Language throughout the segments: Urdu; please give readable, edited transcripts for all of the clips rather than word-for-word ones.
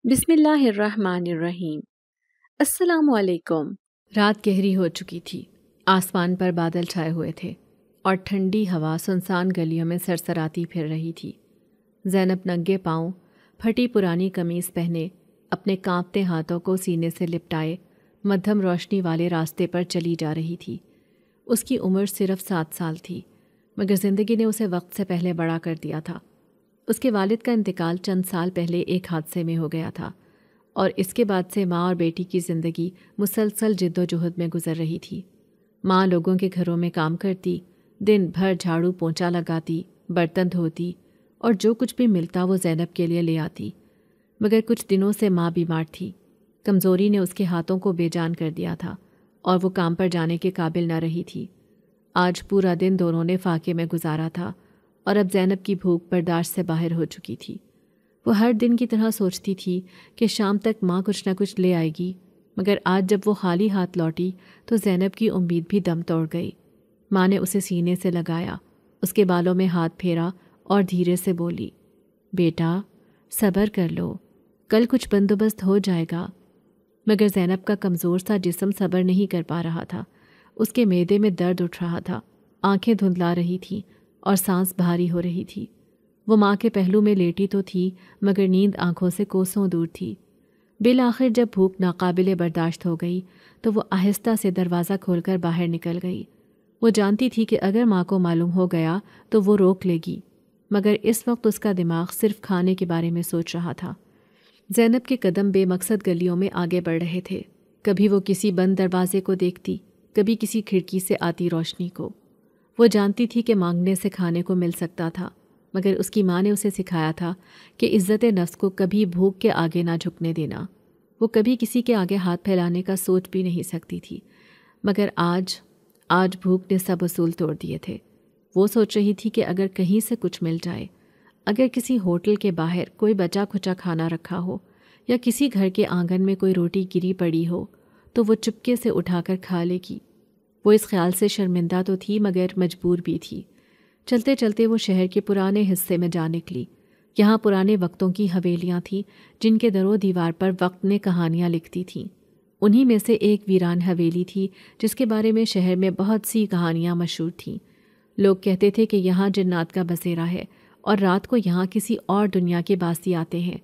بسم اللہ الرحمن الرحیم۔ السلام علیکم۔ رات گہری ہو چکی تھی، آسمان پر بادل چھائے ہوئے تھے اور ٹھنڈی ہوا سنسان گلیوں میں سرسراتی پھر رہی تھی۔ زینب ننگے پاؤں، پھٹی پرانی قمیص پہنے، اپنے کانپتے ہاتھوں کو سینے سے لپٹائے مدھم روشنی والے راستے پر چلی جا رہی تھی۔ اس کی عمر صرف 7 سال تھی، مگر زندگی نے اسے وقت سے پہلے بڑا کر دیا تھا۔ اس کے والد کا انتقال چند سال پہلے ایک حادثے میں ہو گیا تھا، اور اس کے بعد سے ماں اور بیٹی کی زندگی مسلسل جد و جہد میں گزر رہی تھی۔ ماں لوگوں کے گھروں میں کام کرتی، دن بھر جھاڑو پونچھا لگاتی، برتن دھوتی، اور جو کچھ بھی ملتا وہ زینب کے لیے لے آتی۔ مگر کچھ دنوں سے ماں بیمار تھی، کمزوری نے اس کے ہاتھوں کو بے جان کر دیا تھا اور وہ کام پر جانے کے قابل نہ رہی تھی۔ آج پورا دن دونوں نے فاقے میں گزارا تھا، اور اب زینب کی بھوک برداشت سے باہر ہو چکی تھی۔ وہ ہر دن کی طرح سوچتی تھی کہ شام تک ماں کچھ نہ کچھ لے آئے گی، مگر آج جب وہ خالی ہاتھ لوٹی تو زینب کی امید بھی دم توڑ گئی۔ ماں نے اسے سینے سے لگایا، اس کے بالوں میں ہاتھ پھیرا اور دھیرے سے بولی، بیٹا صبر کر لو، کل کچھ بندوبست ہو جائے گا۔ مگر زینب کا کمزور سا جسم صبر نہیں کر پا رہا تھا۔ اس کے معدے میں درد اٹھ رہا تھا، آنکھیں دھندلا رہی تھیں اور سانس بھاری ہو رہی تھی۔ وہ ماں کے پہلو میں لیٹی تو تھی، مگر نیند آنکھوں سے کوسوں دور تھی۔ بالآخر جب بھوک ناقابل برداشت ہو گئی تو وہ آہستہ سے دروازہ کھول کر باہر نکل گئی۔ وہ جانتی تھی کہ اگر ماں کو معلوم ہو گیا تو وہ روک لے گی، مگر اس وقت اس کا دماغ صرف کھانے کے بارے میں سوچ رہا تھا۔ زینب کے قدم بے مقصد گلیوں میں آگے بڑھ رہے تھے، کبھی وہ کسی بند دروازے کو دیکھتی، کبھی کسی کھڑکی سے آتی روشنی کو۔ وہ جانتی تھی کہ مانگنے سے کھانے کو مل سکتا تھا، مگر اس کی ماں نے اسے سکھایا تھا کہ عزت نفس کو کبھی بھوک کے آگے نہ جھکنے دینا۔ وہ کبھی کسی کے آگے ہاتھ پھیلانے کا سوچ بھی نہیں سکتی تھی، مگر آج بھوک نے سب اصول توڑ دیے تھے۔ وہ سوچ رہی تھی کہ اگر کہیں سے کچھ مل جائے، اگر کسی ہوٹل کے باہر کوئی بچا کھچا کھانا رکھا ہو یا کسی گھر کے آنگن میں کوئی روٹی گری پڑی ہو تو وہ چپکے سے اٹھا کر کھا لے گی۔ وہ اس خیال سے شرمندہ تو تھی مگر مجبور بھی تھی۔ چلتے چلتے وہ شہر کے پرانے حصے میں جا نکلی۔ یہاں پرانے وقتوں کی حویلیاں تھیں جن کے در و دیوار پر وقت نے کہانیاں لکھتی تھیں۔ انہی میں سے ایک ویران حویلی تھی جس کے بارے میں شہر میں بہت سی کہانیاں مشہور تھیں۔ لوگ کہتے تھے کہ یہاں جنات کا بسیرا ہے اور رات کو یہاں کسی اور دنیا کے باسی آتے ہیں۔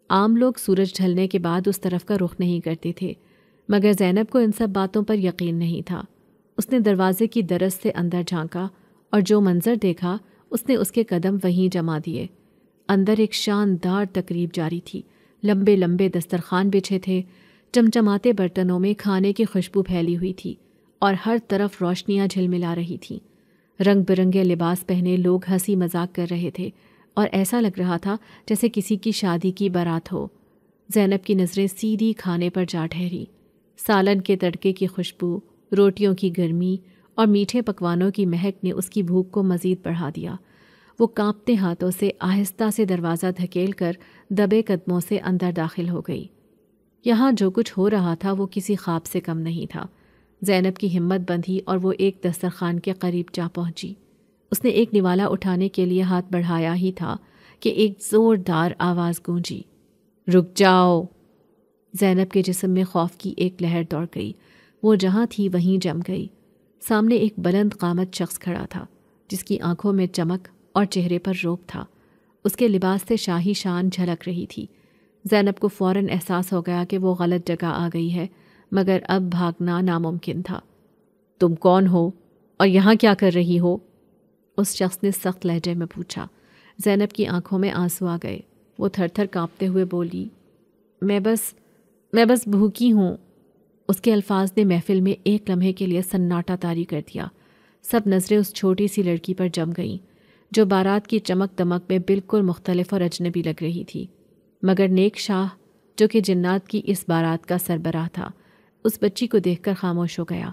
عام لوگ سورج ڈھلنے کے بعد اس طرف کا رخ نہیں کرتے تھے، مگر زینب کو ان سب باتوں پر یقین نہیں تھا۔ اس نے دروازے کی درز سے اندر جھانکا اور جو منظر دیکھا اس نے اس کے قدم وہیں جما دیے۔ اندر ایک شاندار تقریب جاری تھی۔ لمبے لمبے دسترخوان بچھے تھے، چمچماتے برتنوں میں کھانے کی خوشبو پھیلی ہوئی تھی اور ہر طرف روشنیاں جھلملا رہی تھیں۔ رنگ برنگے لباس پہنے لوگ ہنسی مذاق کر رہے تھے اور ایسا لگ رہا تھا جیسے کسی کی شادی کی بارات ہو۔ زینب کی نظریں سیدھی کھانے پر جا ٹھہری۔ سالن کے تڑکے کی خوشبو، روٹیوں کی گرمی اور میٹھے پکوانوں کی مہک نے اس کی بھوک کو مزید بڑھا دیا۔ وہ کانپتے ہاتھوں سے آہستہ سے دروازہ دھکیل کر دبے قدموں سے اندر داخل ہو گئی۔ یہاں جو کچھ ہو رہا تھا وہ کسی خواب سے کم نہیں تھا۔ زینب کی ہمت بندھی اور وہ ایک دسترخوان کے قریب جا پہنچی۔ اس نے ایک نوالا اٹھانے کے لیے ہاتھ بڑھایا ہی تھا کہ ایک زوردار آواز گونجی، رک جاؤ! زینب کے جسم میں خوف کی ایک لہر دوڑ گئی۔ وہ جہاں تھی وہیں جم گئی۔ سامنے ایک بلند قامت شخص کھڑا تھا جس کی آنکھوں میں چمک اور چہرے پر روب تھا۔ اس کے لباس سے شاہی شان جھلک رہی تھی۔ زینب کو فوراً احساس ہو گیا کہ وہ غلط جگہ آ گئی ہے، مگر اب بھاگنا ناممکن تھا۔ تم کون ہو اور یہاں کیا کر رہی ہو؟ اس شخص نے سخت لہجے میں پوچھا۔ زینب کی آنکھوں میں آنسو آ گئے۔ وہ تھر تھر کانپتے ہوئے بولی، میں بس بھوکی ہوں۔ اس کے الفاظ نے محفل میں ایک لمحے کے لیے سناٹا طاری کر دیا۔ سب نظریں اس چھوٹی سی لڑکی پر جم گئیں جو بارات کی چمک دمک میں بالکل مختلف اور اجنبی لگ رہی تھی، مگر نیک شاہ جو کہ جنات کی اس بارات کا سربراہ تھا اس بچی کو دیکھ کر خاموش ہو گیا۔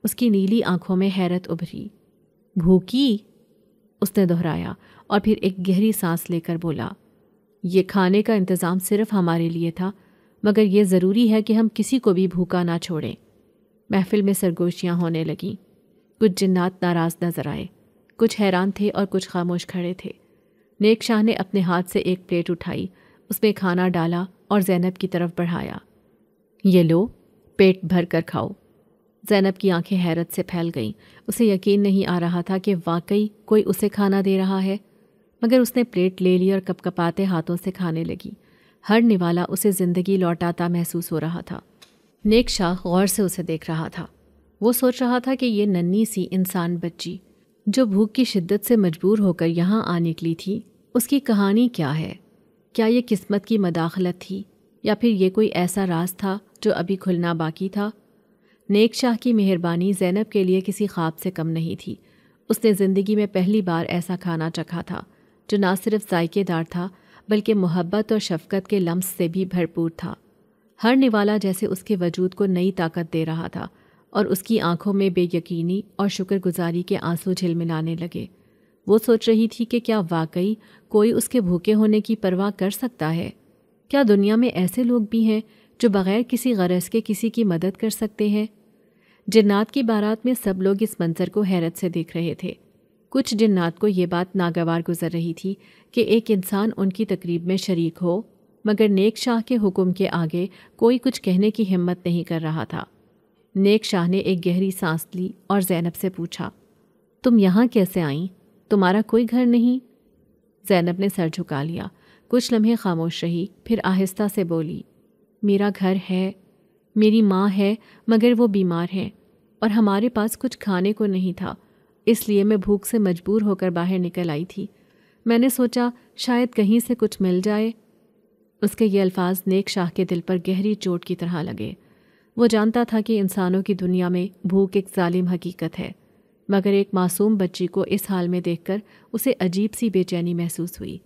اس کی نیلی آنکھوں میں حیرت ابھری۔ بھوکی؟ اس نے دہرایا اور پھر ایک گہری سانس لے کر بولا، یہ کھانے کا انتظام صرف ہمارے لیے تھا، مگر یہ ضروری ہے کہ ہم کسی کو بھی بھوکا نہ چھوڑیں۔ محفل میں سرگوشیاں ہونے لگیں۔ کچھ جنات ناراض نظر آئے، کچھ حیران تھے اور کچھ خاموش کھڑے تھے۔ نیک شاہ نے اپنے ہاتھ سے ایک پلیٹ اٹھائی، اس میں کھانا ڈالا اور زینب کی طرف بڑھایا۔ یہ لو، پیٹ بھر کر کھاؤ۔ زینب کی آنکھیں حیرت سے پھیل گئیں۔ اسے یقین نہیں آ رہا تھا کہ واقعی کوئی اسے کھانا دے رہا ہے، مگر اس نے پلیٹ لے لی اور کپ کپاتے ہاتھوں سے کھانے لگی۔ ہر نوالا اسے زندگی لوٹاتا محسوس ہو رہا تھا۔ نیک شاہ غور سے اسے دیکھ رہا تھا۔ وہ سوچ رہا تھا کہ یہ ننھی سی انسان بچی جو بھوک کی شدت سے مجبور ہو کر یہاں آ نکلی تھی، اس کی کہانی کیا ہے؟ کیا یہ قسمت کی مداخلت تھی یا پھر یہ کوئی ایسا راز تھا جو ابھی کھلنا باقی تھا؟ نیک شاہ کی مہربانی زینب کے لیے کسی خواب سے کم نہیں تھی۔ اس نے زندگی میں پہلی بار ایسا کھانا چکھا تھا جو نہ صرف ذائقے دار تھا بلکہ محبت اور شفقت کے لمس سے بھی بھرپور تھا۔ ہر نوالا جیسے اس کے وجود کو نئی طاقت دے رہا تھا اور اس کی آنکھوں میں بے یقینی اور شکر گزاری کے آنسو جھلملانے لگے۔ وہ سوچ رہی تھی کہ کیا واقعی کوئی اس کے بھوکے ہونے کی پرواہ کر سکتا ہے؟ کیا دنیا میں ایسے لوگ بھی ہیں جو بغیر کسی غرض کے کسی کی مدد کر سکتے ہیں؟ جنات کی بارات میں سب لوگ اس منظر کو حیرت سے دیکھ رہے تھے۔ کچھ جنات کو یہ بات ناگوار گزر رہی تھی کہ ایک انسان ان کی تقریب میں شریک ہو، مگر نیک شاہ کے حکم کے آگے کوئی کچھ کہنے کی ہمت نہیں کر رہا تھا۔ نیک شاہ نے ایک گہری سانس لی اور زینب سے پوچھا، تم یہاں کیسے آئیں؟ تمہارا کوئی گھر نہیں؟ زینب نے سر جھکا لیا، کچھ لمحے خاموش رہی، پھر آہستہ سے بولی، میرا گھر ہے، میری ماں ہے، مگر وہ بیمار ہیں اور ہمارے پاس کچھ کھانے کو نہیں تھا، اس لیے میں بھوک سے مجبور ہو کر باہر نکل آئی تھی۔ میں نے سوچا شاید کہیں سے کچھ مل جائے۔ اس کے یہ الفاظ نیک شاہ کے دل پر گہری چوٹ کی طرح لگے۔ وہ جانتا تھا کہ انسانوں کی دنیا میں بھوک ایک ظالم حقیقت ہے، مگر ایک معصوم بچی کو اس حال میں دیکھ کر اسے عجیب سی بے چینی محسوس ہوئی۔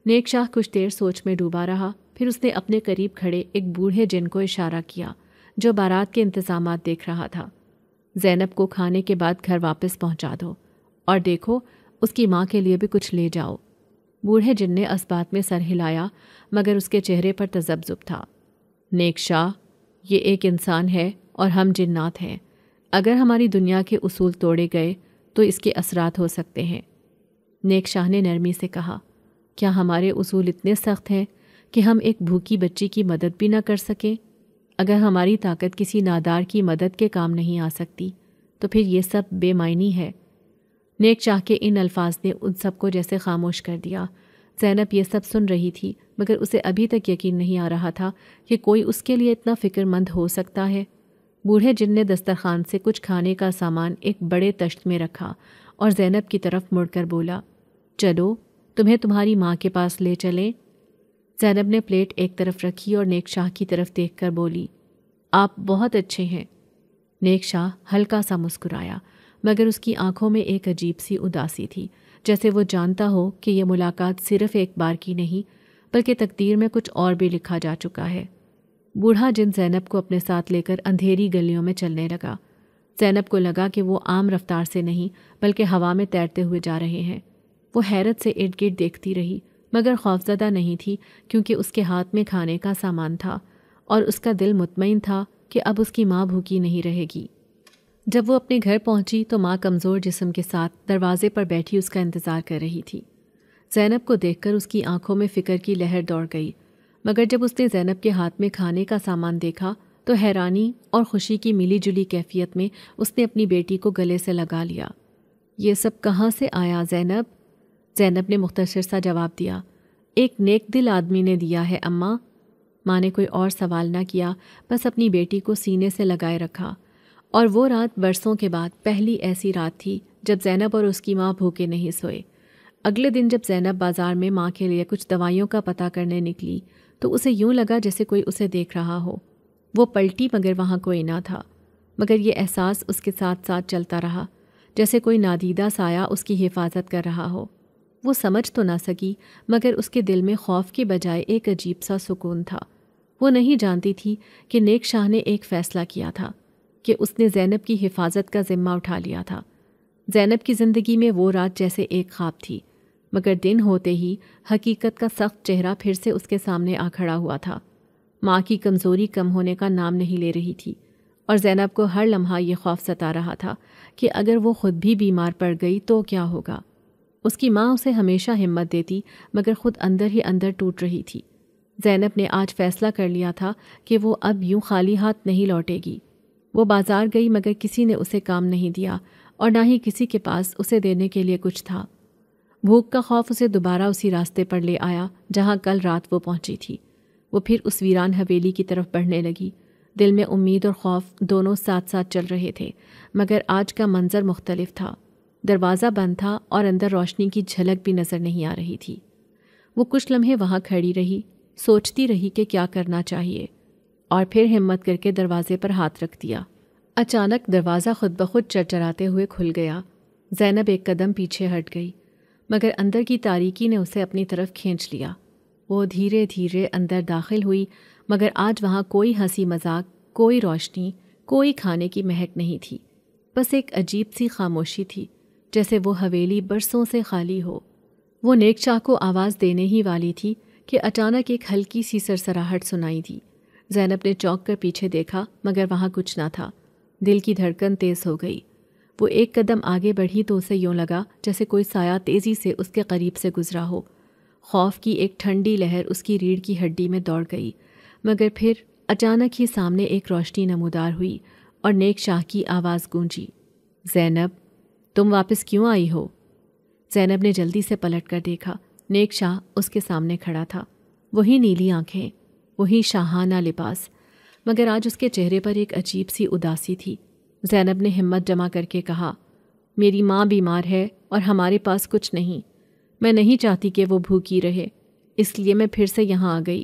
نیک شاہ کچھ دیر سوچ میں ڈوبا رہا، پھر اس نے اپنے قریب کھڑے ایک بوڑھے جن کو اشارہ کیا جو بارات کے انتظامات دیکھ رہا تھا۔ زینب کو کھانے کے بعد گھر واپس پہنچا دو اور دیکھو اس کی ماں کے لیے بھی کچھ لے جاؤ۔ بوڑھے جن نے اس بات میں سر ہلایا، مگر اس کے چہرے پر تذبذب تھا۔ نیک شاہ، یہ ایک انسان ہے اور ہم جنات ہیں۔ اگر ہماری دنیا کے اصول توڑے گئے تو اس کے اثرات ہو سکتے ہیں۔ نیک شاہ نے نرمی سے کہا، کیا ہمارے اصول اتنے سخت ہیں کہ ہم ایک بھوکی بچی کی مدد بھی نہ کر سکیں؟ اگر ہماری طاقت کسی نادار کی مدد کے کام نہیں آ سکتی تو پھر یہ سب بے معنی ہے۔ نیک شاہ کے ان الفاظ نے ان سب کو جیسے خاموش کر دیا۔ زینب یہ سب سن رہی تھی، مگر اسے ابھی تک یقین نہیں آ رہا تھا کہ کوئی اس کے لیے اتنا فکر مند ہو سکتا ہے۔ بوڑھے جن نے دسترخوان سے کچھ کھانے کا سامان ایک بڑے تشت میں رکھا اور زینب کی طرف مڑ کر بولا، چلو تمہیں تمہاری ماں کے پاس لے چلیں۔ زینب نے پلیٹ ایک طرف رکھی اور نیک شاہ کی طرف دیکھ کر بولی، آپ بہت اچھے ہیں۔ نیک شاہ ہلکا سا مسکرایا، مگر اس کی آنکھوں میں ایک عجیب سی اداسی تھی، جیسے وہ جانتا ہو کہ یہ ملاقات صرف ایک بار کی نہیں بلکہ تقدیر میں کچھ اور بھی لکھا جا چکا ہے۔ بوڑھا جن زینب کو اپنے ساتھ لے کر اندھیری گلیوں میں چلنے لگا۔ زینب کو لگا کہ وہ عام رفتار سے نہیں بلکہ ہوا میں تیرتے ہوئے جا رہے ہیں۔ وہ حیرت سے ارد گرد دیکھتی رہی، مگر خوفزدہ نہیں تھی کیونکہ اس کے ہاتھ میں کھانے کا سامان تھا اور اس کا دل مطمئن تھا کہ اب اس کی ماں بھوکی نہیں رہے گی۔ جب وہ اپنے گھر پہنچی تو ماں کمزور جسم کے ساتھ دروازے پر بیٹھی اس کا انتظار کر رہی تھی۔ زینب کو دیکھ کر اس کی آنکھوں میں فکر کی لہر دوڑ گئی، مگر جب اس نے زینب کے ہاتھ میں کھانے کا سامان دیکھا تو حیرانی اور خوشی کی ملی جلی کیفیت میں اس نے اپنی بیٹی کو گلے سے لگا لیا۔ یہ سب کہاں سے آیا زینب؟ زینب نے مختصر سا جواب دیا، ایک نیک دل آدمی نے دیا ہے اماں۔ ماں نے کوئی اور سوال نہ کیا، بس اپنی بیٹی کو سینے سے لگائے رکھا۔ اور وہ رات برسوں کے بعد پہلی ایسی رات تھی جب زینب اور اس کی ماں بھوکے نہیں سوئے۔ اگلے دن جب زینب بازار میں ماں کے لیے کچھ دوائیوں کا پتہ کرنے نکلی تو اسے یوں لگا جیسے کوئی اسے دیکھ رہا ہو۔ وہ پلٹی مگر وہاں کوئی نہ تھا، مگر یہ احساس اس کے ساتھ ساتھ چلتا رہا جیسے کوئی نادیدہ سایہ اس کی حفاظت کر رہا ہو۔ وہ سمجھ تو نہ سکی، مگر اس کے دل میں خوف کی بجائے ایک عجیب سا سکون تھا۔ وہ نہیں جانتی تھی کہ نیک شاہ نے ایک فیصلہ کیا تھا کہ اس نے زینب کی حفاظت کا ذمہ اٹھا لیا تھا۔ زینب کی زندگی میں وہ رات جیسے ایک خواب تھی، مگر دن ہوتے ہی حقیقت کا سخت چہرہ پھر سے اس کے سامنے آ کھڑا ہوا تھا۔ ماں کی کمزوری کم ہونے کا نام نہیں لے رہی تھی، اور زینب کو ہر لمحہ یہ خوف ستا رہا تھا کہ اگر وہ خود بھی بیمار پڑ گئی تو کیا ہوگا۔ اس کی ماں اسے ہمیشہ ہمت دیتی، مگر خود اندر ہی اندر ٹوٹ رہی تھی۔ زینب نے آج فیصلہ کر لیا تھا کہ وہ اب یوں خالی ہاتھ نہیں لوٹے گی۔ وہ بازار گئی مگر کسی نے اسے کام نہیں دیا اور نہ ہی کسی کے پاس اسے دینے کے لیے کچھ تھا۔ بھوک کا خوف اسے دوبارہ اسی راستے پر لے آیا جہاں کل رات وہ پہنچی تھی۔ وہ پھر اس ویران حویلی کی طرف بڑھنے لگی۔ دل میں امید اور خوف دونوں ساتھ ساتھ چل رہے تھے، مگر آج کا منظر مختلف تھا۔ دروازہ بند تھا اور اندر روشنی کی جھلک بھی نظر نہیں آ رہی تھی۔ وہ کچھ لمحے وہاں کھڑی رہی، سوچتی رہی کہ کیا کرنا چاہیے، اور پھر ہمت کر کے دروازے پر ہاتھ رکھ دیا۔ اچانک دروازہ خود بخود چرچراتے ہوئے کھل گیا۔ زینب ایک قدم پیچھے ہٹ گئی، مگر اندر کی تاریکی نے اسے اپنی طرف کھینچ لیا۔ وہ دھیرے دھیرے اندر داخل ہوئی، مگر آج وہاں کوئی ہنسی مذاق، کوئی روشنی، کوئی کھانے کی مہک نہیں تھی۔ بس ایک عجیب سی خاموشی تھی، جیسے وہ حویلی برسوں سے خالی ہو۔ وہ نیک شاہ کو آواز دینے ہی والی تھی کہ اچانک ایک ہلکی سی سرسراہٹ سنائی دی۔ زینب نے چونک کر پیچھے دیکھا مگر وہاں کچھ نہ تھا۔ دل کی دھڑکن تیز ہو گئی۔ وہ ایک قدم آگے بڑھی تو اسے یوں لگا جیسے کوئی سایہ تیزی سے اس کے قریب سے گزرا ہو۔ خوف کی ایک ٹھنڈی لہر اس کی ریڑھ کی ہڈی میں دوڑ گئی، مگر پھر اچانک ہی سامنے ایک روشنی نمودار ہوئی اور نیک شاہ کی آواز گونجی، زینب، تم واپس کیوں آئی ہو؟ زینب نے جلدی سے پلٹ کر دیکھا۔ نیک شاہ اس کے سامنے کھڑا تھا، وہی نیلی آنکھیں، وہی شاہانہ لباس، مگر آج اس کے چہرے پر ایک عجیب سی اداسی تھی۔ زینب نے ہمت جمع کر کے کہا، میری ماں بیمار ہے اور ہمارے پاس کچھ نہیں۔ میں نہیں چاہتی کہ وہ بھوکی رہے، اس لیے میں پھر سے یہاں آ گئی۔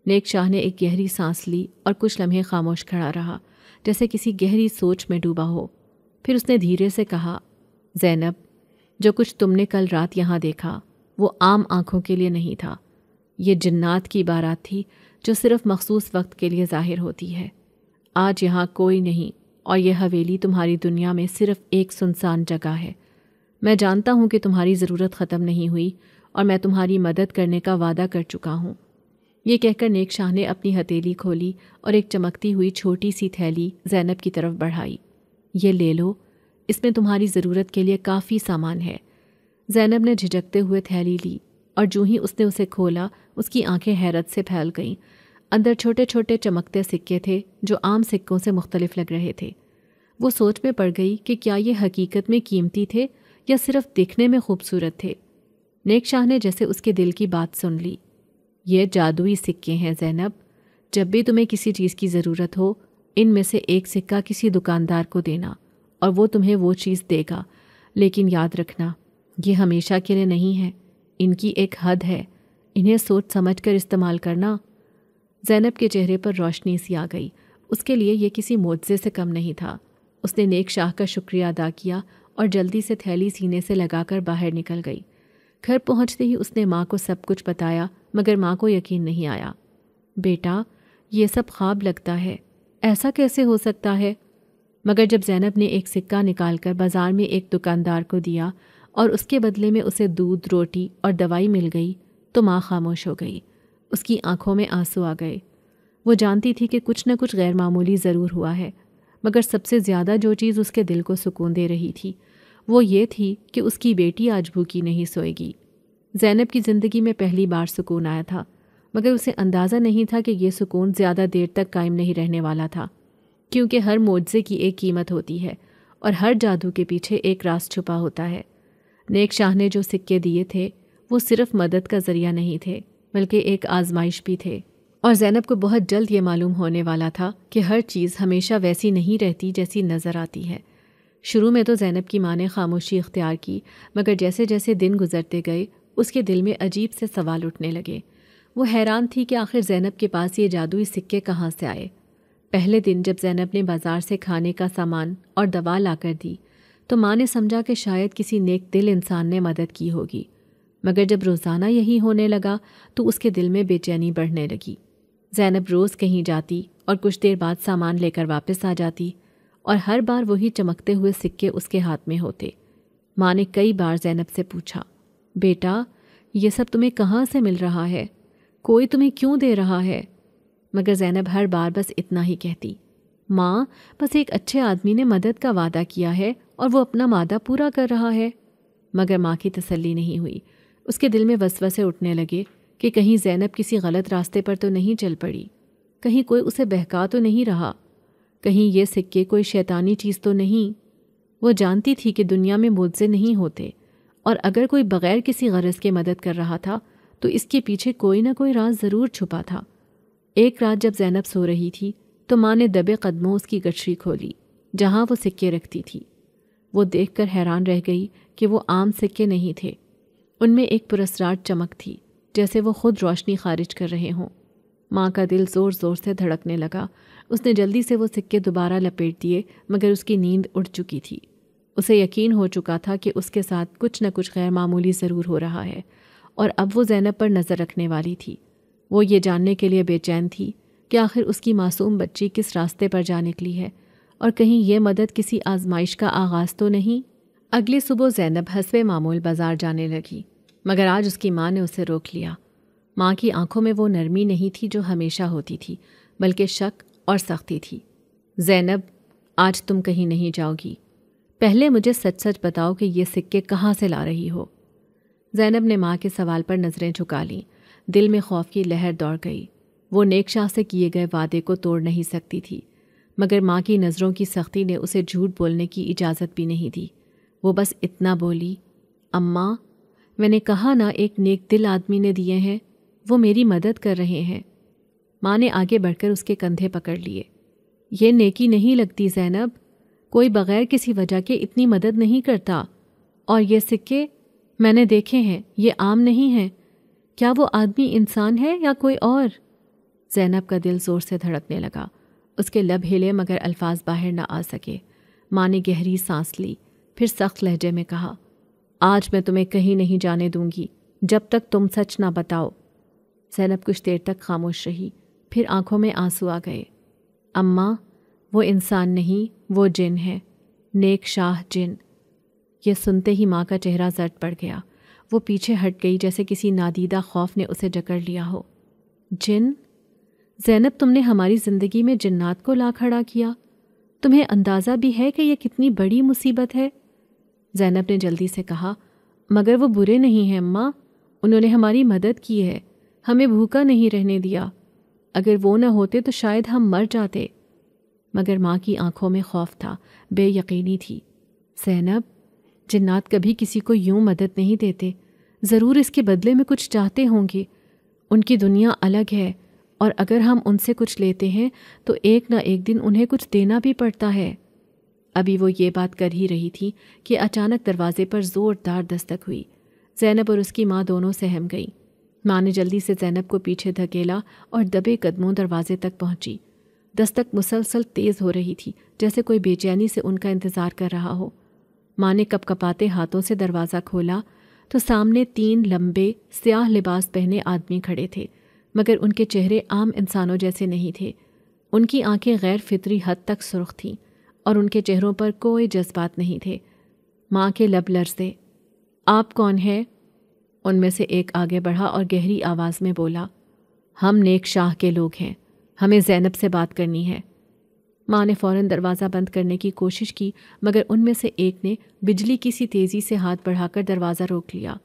نیک شاہ نے ایک گہری سانس لی اور کچھ لمحے خاموش کھڑا رہا، جیسے کسی گہری سوچ میں ڈوبا ہو۔ پھر اس نے دھیرے سے کہا، زینب، جو کچھ تم نے کل رات یہاں دیکھا وہ عام آنکھوں کے لیے نہیں تھا۔ یہ جنات کی بارات تھی جو صرف مخصوص وقت کے لیے ظاہر ہوتی ہے۔ آج یہاں کوئی نہیں اور یہ حویلی تمہاری دنیا میں صرف ایک سنسان جگہ ہے۔ میں جانتا ہوں کہ تمہاری ضرورت ختم نہیں ہوئی اور میں تمہاری مدد کرنے کا وعدہ کر چکا ہوں۔ یہ کہہ کر نیک شاہ نے اپنی ہتھیلی کھولی اور ایک چمکتی ہوئی چھوٹی سی تھیلی زینب کی طرف بڑھائی۔ یہ لے لو، اس میں تمہاری ضرورت کے لیے کافی سامان ہے۔ زینب نے جھجکتے ہوئے تھیلی لی اور جو ہی اس نے اسے کھولا اس کی آنکھیں حیرت سے پھیل گئیں۔ اندر چھوٹے چھوٹے چمکتے سکے تھے جو عام سکوں سے مختلف لگ رہے تھے۔ وہ سوچ میں پڑ گئی کہ کیا یہ حقیقت میں قیمتی تھے یا صرف دیکھنے میں خوبصورت تھے۔ نیک شاہ نے جیسے اس کے دل کی بات سن لی۔ یہ جادوئی سکے ہیں زینب، جب بھی تمہیں کسی چیز کی ضرورت ہو ان میں سے ایک سکہ کسی دکاندار کو دینا اور وہ تمہیں وہ چیز دے گا، لیکن یاد رکھنا یہ ہمیشہ کے لیے نہیں ہے، ان کی ایک حد ہے، انہیں سوچ سمجھ کر استعمال کرنا۔ زینب کے چہرے پر روشنی سی آ گئی، اس کے لیے یہ کسی معجزے سے کم نہیں تھا۔ اس نے نیک شاہ کا شکریہ ادا کیا اور جلدی سے تھیلی سینے سے لگا کر باہر نکل گئی۔ گھر پہنچتے ہی اس نے ماں کو سب کچھ بتایا، مگر ماں کو یقین نہیں آیا۔ بیٹا، یہ سب خواب لگتا ہے، ایسا کیسے ہو سکتا ہے؟ مگر جب زینب نے ایک سکہ نکال کر بازار میں ایک دکاندار کو دیا اور اس کے بدلے میں اسے دودھ، روٹی اور دوائی مل گئی تو ماں خاموش ہو گئی۔ اس کی آنکھوں میں آنسو آ گئے۔ وہ جانتی تھی کہ کچھ نہ کچھ غیر معمولی ضرور ہوا ہے، مگر سب سے زیادہ جو چیز اس کے دل کو سکون دے رہی تھی وہ یہ تھی کہ اس کی بیٹی آج بھوکی نہیں سوئے گی۔ زینب کی زندگی میں پہلی بار سکون آیا تھا، مگر اسے اندازہ نہیں تھا کہ یہ سکون زیادہ دیر تک قائم نہیں رہنے والا تھا، کیونکہ ہر معجزے کی ایک قیمت ہوتی ہے اور ہر جادو کے پیچھے ایک راز چھپا ہوتا ہے۔ نیک شاہ نے جو سکے دیے تھے وہ صرف مدد کا ذریعہ نہیں تھے بلکہ ایک آزمائش بھی تھے، اور زینب کو بہت جلد یہ معلوم ہونے والا تھا کہ ہر چیز ہمیشہ ویسی نہیں رہتی جیسی نظر آتی ہے۔ شروع میں تو زینب کی ماں نے خاموشی اختیار کی، مگر جیسے جیسے دن گزرتے گئے اس کے دل میں عجیب سے سوال اٹھنے لگے۔ وہ حیران تھی کہ آخر زینب کے پاس یہ جادوئی سکے کہاں سے آئے۔ پہلے دن جب زینب نے بازار سے کھانے کا سامان اور دوا لا کر دی تو ماں نے سمجھا کہ شاید کسی نیک دل انسان نے مدد کی ہوگی، مگر جب روزانہ یہی ہونے لگا تو اس کے دل میں بے چینی بڑھنے لگی۔ زینب روز کہیں جاتی اور کچھ دیر بعد سامان لے کر واپس آ جاتی اور ہر بار وہی چمکتے ہوئے سکے اس کے ہاتھ میں ہوتے۔ ماں نے کئی بار زینب سے پوچھا، بیٹا یہ سب تمہیں کہاں سے مل رہا ہے؟ کوئی تمہیں کیوں دے رہا ہے؟ مگر زینب ہر بار بس اتنا ہی کہتی، ماں بس ایک اچھے آدمی نے مدد کا وعدہ کیا ہے اور وہ اپنا وعدہ پورا کر رہا ہے۔ مگر ماں کی تسلی نہیں ہوئی۔ اس کے دل میں وسوسے اٹھنے لگے کہ کہیں زینب کسی غلط راستے پر تو نہیں چل پڑی، کہیں کوئی اسے بہکا تو نہیں رہا، کہیں یہ سکے کوئی شیطانی چیز تو نہیں۔ وہ جانتی تھی کہ دنیا میں معجزے نہیں ہوتے، اور اگر کوئی بغیر کسی غرض کے مدد کر رہا تھا تو اس کے پیچھے کوئی نہ کوئی راز ضرور چھپا تھا۔ ایک رات جب زینب سو رہی تھی تو ماں نے دبے قدموں اس کی گٹھری کھولی جہاں وہ سکے رکھتی تھی۔ وہ دیکھ کر حیران رہ گئی کہ وہ عام سکے نہیں تھے، ان میں ایک پراسرار چمک تھی، جیسے وہ خود روشنی خارج کر رہے ہوں۔ ماں کا دل زور زور سے دھڑکنے لگا۔ اس نے جلدی سے وہ سکے دوبارہ لپیٹ دیے، مگر اس کی نیند اڑ چکی تھی۔ اسے یقین ہو چکا تھا کہ اس کے ساتھ کچھ نہ کچھ غیر معمولی ضرور ہو رہا ہے، اور اب وہ زینب پر نظر رکھنے والی تھی۔ وہ یہ جاننے کے لیے بے چین تھی کہ آخر اس کی معصوم بچی کس راستے پر جا نکلی ہے، اور کہیں یہ مدد کسی آزمائش کا آغاز تو نہیں۔ اگلی صبح زینب حسب معمول بازار جانے لگی، مگر آج اس کی ماں نے اسے روک لیا۔ ماں کی آنکھوں میں وہ نرمی نہیں تھی جو ہمیشہ ہوتی تھی، بلکہ شک اور سختی تھی۔ زینب، آج تم کہیں نہیں جاؤ گی، پہلے مجھے سچ سچ بتاؤ کہ یہ سکے کہاں سے لا رہی ہو۔ زینب نے ماں کے سوال پر نظریں جھکا لیں، دل میں خوف کی لہر دوڑ گئی۔ وہ نیک شاہ سے کیے گئے وعدے کو توڑ نہیں سکتی تھی، مگر ماں کی نظروں کی سختی نے اسے جھوٹ بولنے کی اجازت بھی نہیں دی۔ وہ بس اتنا بولی، اماں، میں نے کہا نا ایک نیک دل آدمی نے دیے ہیں، وہ میری مدد کر رہے ہیں۔ ماں نے آگے بڑھ کر اس کے کندھے پکڑ لیے۔ یہ نیکی نہیں لگتی زینب، کوئی بغیر کسی وجہ کے اتنی مدد نہیں کرتا، اور یہ سکے میں نے دیکھے ہیں، یہ عام نہیں ہیں۔ کیا وہ آدمی انسان ہے یا کوئی اور؟ زینب کا دل زور سے دھڑکنے لگا۔ اس کے لب ہلے مگر الفاظ باہر نہ آ سکے۔ ماں نے گہری سانس لی، پھر سخت لہجے میں کہا، آج میں تمہیں کہیں نہیں جانے دوں گی جب تک تم سچ نہ بتاؤ۔ زینب کچھ دیر تک خاموش رہی، پھر آنکھوں میں آنسو آ گئے۔ اماں، وہ انسان نہیں، وہ جن ہے، نیک شاہ جن۔ یہ سنتے ہی ماں کا چہرہ زرد پڑ گیا۔ وہ پیچھے ہٹ گئی جیسے کسی نادیدہ خوف نے اسے جکڑ لیا ہو۔ جن؟ زینب، تم نے ہماری زندگی میں جنات کو لا کھڑا کیا، تمہیں اندازہ بھی ہے کہ یہ کتنی بڑی مصیبت ہے؟ زینب نے جلدی سے کہا، مگر وہ برے نہیں ہیں اماں، انہوں نے ہماری مدد کی ہے، ہمیں بھوکا نہیں رہنے دیا، اگر وہ نہ ہوتے تو شاید ہم مر جاتے۔ مگر ماں کی آنکھوں میں خوف تھا، بے یقینی تھی۔ زینب، جنات کبھی کسی کو یوں مدد نہیں دیتے، ضرور اس کے بدلے میں کچھ چاہتے ہوں گے۔ ان کی دنیا الگ ہے، اور اگر ہم ان سے کچھ لیتے ہیں تو ایک نہ ایک دن انہیں کچھ دینا بھی پڑتا ہے۔ ابھی وہ یہ بات کر ہی رہی تھی کہ اچانک دروازے پر زوردار دستک ہوئی۔ زینب اور اس کی ماں دونوں سہم گئیں۔ ماں نے جلدی سے زینب کو پیچھے دھکیلا اور دبے قدموں دروازے تک پہنچی۔ دستک مسلسل تیز ہو رہی تھی، جیسے کوئی بے چینی سے ان کا انتظار کر رہا ہو۔ ماں نے کپ کپاتے ہاتھوں سے دروازہ کھولا تو سامنے 3 لمبے سیاہ لباس پہنے آدمی کھڑے تھے، مگر ان کے چہرے عام انسانوں جیسے نہیں تھے۔ ان کی آنکھیں غیر فطری حد تک سرخ تھیں، اور ان کے چہروں پر کوئی جذبات نہیں تھے۔ ماں کے لب لرزے۔ آپ کون ہیں؟ ان میں سے ایک آگے بڑھا اور گہری آواز میں بولا، ہم نیک شاہ کے لوگ ہیں، ہمیں زینب سے بات کرنی ہے۔ ماں نے فوراً دروازہ بند کرنے کی کوشش کی، مگر ان میں سے ایک نے بجلی کی سی تیزی سے ہاتھ بڑھا کر دروازہ روک لیا۔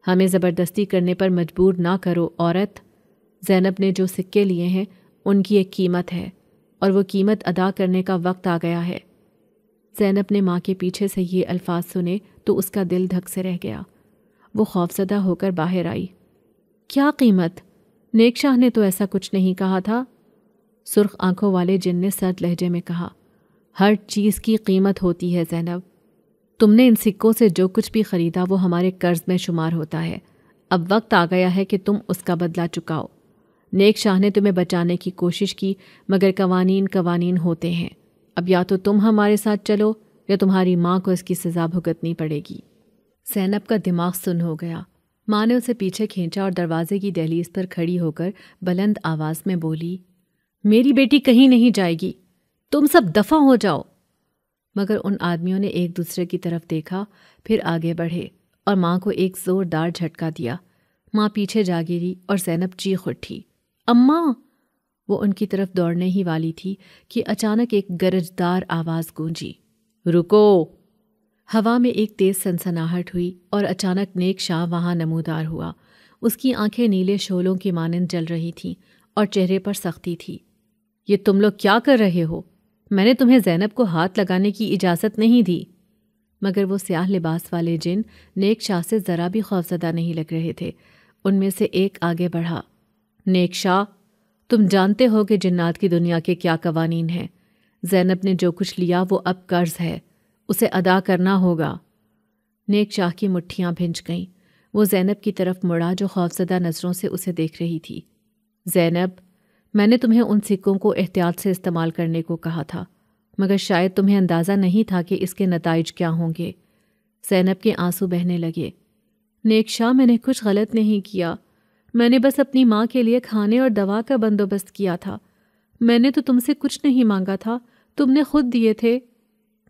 ہمیں زبردستی کرنے پر مجبور نہ کرو عورت، زینب نے جو سکے لیے ہیں ان کی ایک قیمت ہے، اور وہ قیمت ادا کرنے کا وقت آ گیا ہے۔ زینب نے ماں کے پیچھے سے یہ الفاظ سنے تو اس کا دل دھک سے رہ گیا۔ وہ خوفزدہ ہو کر باہر آئی۔ کیا قیمت؟ نیک شاہ نے تو ایسا کچھ نہیں کہا تھا۔ سرخ آنکھوں والے جن نے سرد لہجے میں کہا، ہر چیز کی قیمت ہوتی ہے زینب، تم نے ان سکوں سے جو کچھ بھی خریدا وہ ہمارے قرض میں شمار ہوتا ہے، اب وقت آ گیا ہے کہ تم اس کا بدلہ چکاؤ۔ نیک شاہ نے تمہیں بچانے کی کوشش کی، مگر قوانین ہوتے ہیں، اب یا تو تم ہمارے ساتھ چلو یا تمہاری ماں کو اس کی سزا بھگتنی پڑے گی۔ زینب کا دماغ سن ہو گیا۔ ماں نے اسے پیچھے کھینچا اور دروازے کی دہلیز پر کھڑی ہو کر بلند آواز میں بولی، میری بیٹی کہیں نہیں جائے گی، تم سب دفع ہو جاؤ۔ مگر ان آدمیوں نے ایک دوسرے کی طرف دیکھا، پھر آگے بڑھے اور ماں کو ایک زوردار جھٹکا دیا۔ ماں پیچھے جا گری اور زینب چیخ اٹھی، اماں! وہ ان کی طرف دوڑنے ہی والی تھی کہ اچانک ایک گرجدار آواز گونجی، رکو! ہوا میں ایک تیز سنسناہٹ ہوئی اور اچانک نیک شاہ وہاں نمودار ہوا۔ اس کی آنکھیں نیلے شعلوں کی مانند جل رہی تھیں اور چہرے پر سختی تھی۔ یہ تم لوگ کیا کر رہے ہو؟ میں نے تمہیں زینب کو ہاتھ لگانے کی اجازت نہیں دی۔ مگر وہ سیاہ لباس والے جن نیک شاہ سے ذرا بھی خوفزدہ نہیں لگ رہے تھے۔ ان میں سے ایک آگے بڑھا۔ نیک شاہ، تم جانتے ہو کہ جنات کی دنیا کے کیا قوانین ہیں۔ زینب نے جو کچھ لیا وہ اب قرض ہے، اسے ادا کرنا ہوگا۔ نیک شاہ کی مٹھیاں بھنج گئیں۔ وہ زینب کی طرف مڑا جو خوفزدہ نظروں سے اسے دیکھ رہی تھی۔ زینب، میں نے تمہیں ان سکوں کو احتیاط سے استعمال کرنے کو کہا تھا، مگر شاید تمہیں اندازہ نہیں تھا کہ اس کے نتائج کیا ہوں گے۔ زینب کے آنسو بہنے لگے۔ نیک شاہ، میں نے کچھ غلط نہیں کیا، میں نے بس اپنی ماں کے لیے کھانے اور دوا کا بندوبست کیا تھا۔ میں نے تو تم سے کچھ نہیں مانگا تھا، تم نے خود دیے تھے۔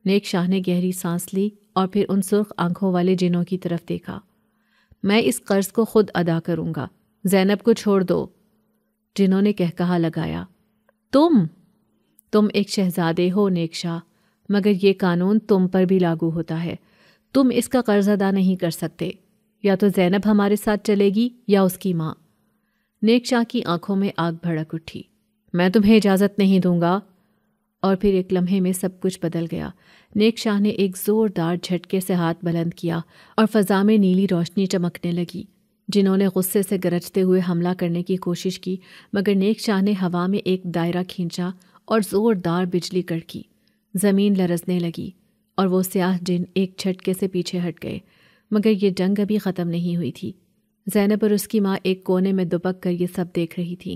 نیک شاہ نے گہری سانس لی اور پھر ان سرخ آنکھوں والے جنوں کی طرف دیکھا۔ میں اس قرض کو خود ادا کروں گا، زینب کو چھوڑ دو۔ جنہوں نے کہا لگایا، تم ایک شہزادے ہو نیک شاہ، مگر یہ قانون تم پر بھی لاگو ہوتا ہے۔ تم اس کا قرض ادا نہیں کر سکتے، یا تو زینب ہمارے ساتھ چلے گی یا اس کی ماں۔ نیک شاہ کی آنکھوں میں آگ بھڑک اٹھی۔ میں تمہیں اجازت نہیں دوں گا۔ اور پھر ایک لمحے میں سب کچھ بدل گیا۔ نیک شاہ نے ایک زوردار جھٹکے سے ہاتھ بلند کیا اور فضا میں نیلی روشنی چمکنے لگی۔ جنہوں نے غصے سے گرجتے ہوئے حملہ کرنے کی کوشش کی، مگر نیک شاہ نے ہوا میں ایک دائرہ کھینچا اور زوردار بجلی کڑکی۔ زمین لرزنے لگی اور وہ سیاہ جن ایک جھٹکے سے پیچھے ہٹ گئے، مگر یہ جنگ ابھی ختم نہیں ہوئی تھی۔ زینب اور اس کی ماں ایک کونے میں دبک کر یہ سب دیکھ رہی تھی،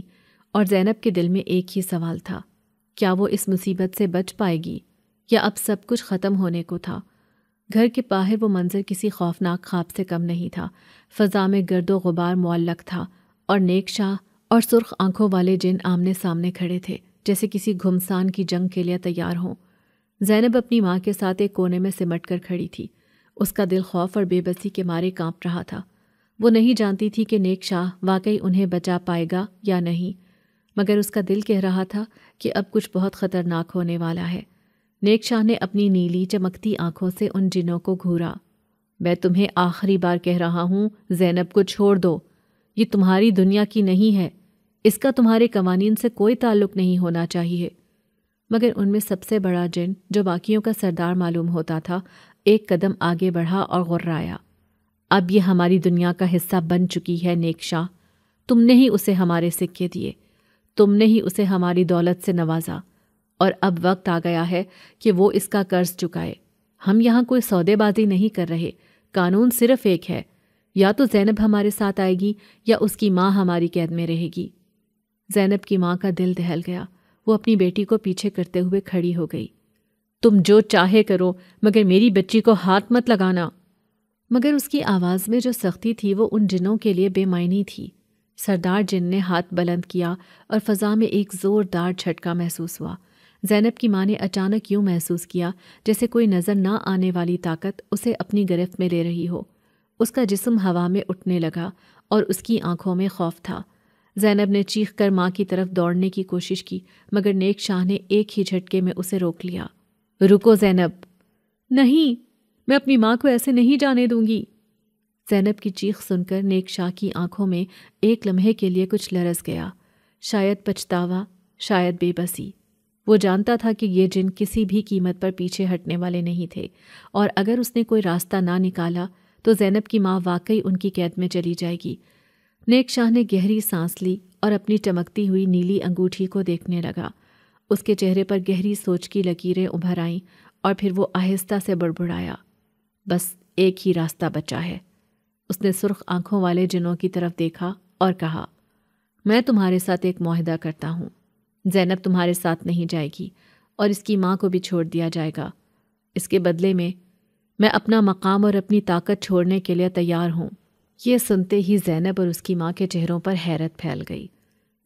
اور زینب کے دل میں ایک ہی سوال تھا، کیا وہ اس مصیبت سے بچ پائے گی یا اب سب کچھ ختم ہونے کو تھا؟ گھر کے باہر وہ منظر کسی خوفناک خواب سے کم نہیں تھا۔ فضا میں گرد و غبار معلق تھا اور نیک شاہ اور سرخ آنکھوں والے جن آمنے سامنے کھڑے تھے، جیسے کسی گھمسان کی جنگ کے لیے تیار ہوں۔ زینب اپنی ماں کے ساتھ ایک کونے میں سمٹ کر کھڑی تھی۔ اس کا دل خوف اور بے بسی کے مارے کانپ رہا تھا۔ وہ نہیں جانتی تھی کہ نیک شاہ واقعی انہیں بچا پائے گا یا نہیں، مگر اس کا دل کہہ رہا تھا کہ اب کچھ بہت خطرناک ہونے والا ہے۔ نیک شاہ نے اپنی نیلی چمکتی آنکھوں سے ان جنوں کو گھورا۔ میں تمہیں آخری بار کہہ رہا ہوں، زینب کو چھوڑ دو۔ یہ تمہاری دنیا کی نہیں ہے، اس کا تمہارے قوانین سے کوئی تعلق نہیں ہونا چاہیے۔ مگر ان میں سب سے بڑا جن، جو باقیوں کا سردار معلوم ہوتا تھا، ایک قدم آگے بڑھا اور غرایا۔ اب یہ ہماری دنیا کا حصہ بن چکی ہے نیک شاہ، تم نے ہی اسے ہمارے سکے دیے، تم نے ہی اسے ہماری دولت سے نوازا، اور اب وقت آ گیا ہے کہ وہ اس کا قرض چکائے۔ ہم یہاں کوئی سودے بازی نہیں کر رہے، قانون صرف ایک ہے، یا تو زینب ہمارے ساتھ آئے گی یا اس کی ماں ہماری قید میں رہے گی۔ زینب کی ماں کا دل دہل گیا۔ وہ اپنی بیٹی کو پیچھے کرتے ہوئے کھڑی ہو گئی۔ تم جو چاہے کرو، مگر میری بچی کو ہاتھ مت لگانا۔ مگر اس کی آواز میں جو سختی تھی وہ ان جنوں کے لیے بے معنی تھی۔ سردار جن نے ہاتھ بلند کیا اور فضا میں ایک زوردار جھٹکا محسوس ہوا۔ زینب کی ماں نے اچانک یوں محسوس کیا جیسے کوئی نظر نہ آنے والی طاقت اسے اپنی گرفت میں لے رہی ہو۔ اس کا جسم ہوا میں اٹھنے لگا اور اس کی آنکھوں میں خوف تھا۔ زینب نے چیخ کر ماں کی طرف دوڑنے کی کوشش کی، مگر نیک شاہ نے ایک ہی جھٹکے میں اسے روک لیا۔ رکو زینب۔ نہیں، میں اپنی ماں کو ایسے نہیں جانے دوں گی۔ زینب کی چیخ سن کر نیک شاہ کی آنکھوں میں ایک لمحے کے لیے کچھ لرز گیا، شاید پچھتاوا، شاید بے بسی۔ وہ جانتا تھا کہ یہ جن کسی بھی قیمت پر پیچھے ہٹنے والے نہیں تھے، اور اگر اس نے کوئی راستہ نہ نکالا تو زینب کی ماں واقعی ان کی قید میں چلی جائے گی۔ نیک شاہ نے گہری سانس لی اور اپنی چمکتی ہوئی نیلی انگوٹھی کو دیکھنے لگا۔ اس کے چہرے پر گہری سوچ کی لکیریں ابھر آئیں اور پھر وہ آہستہ سے بڑبڑایا، بس ایک ہی راستہ بچا ہے۔ اس نے سرخ آنکھوں والے جنوں کی طرف دیکھا اور کہا، میں تمہارے ساتھ ایک معاہدہ کرتا ہوں۔ زینب تمہارے ساتھ نہیں جائے گی اور اس کی ماں کو بھی چھوڑ دیا جائے گا۔ اس کے بدلے میں اپنا مقام اور اپنی طاقت چھوڑنے کے لیے تیار ہوں۔ یہ سنتے ہی زینب اور اس کی ماں کے چہروں پر حیرت پھیل گئی۔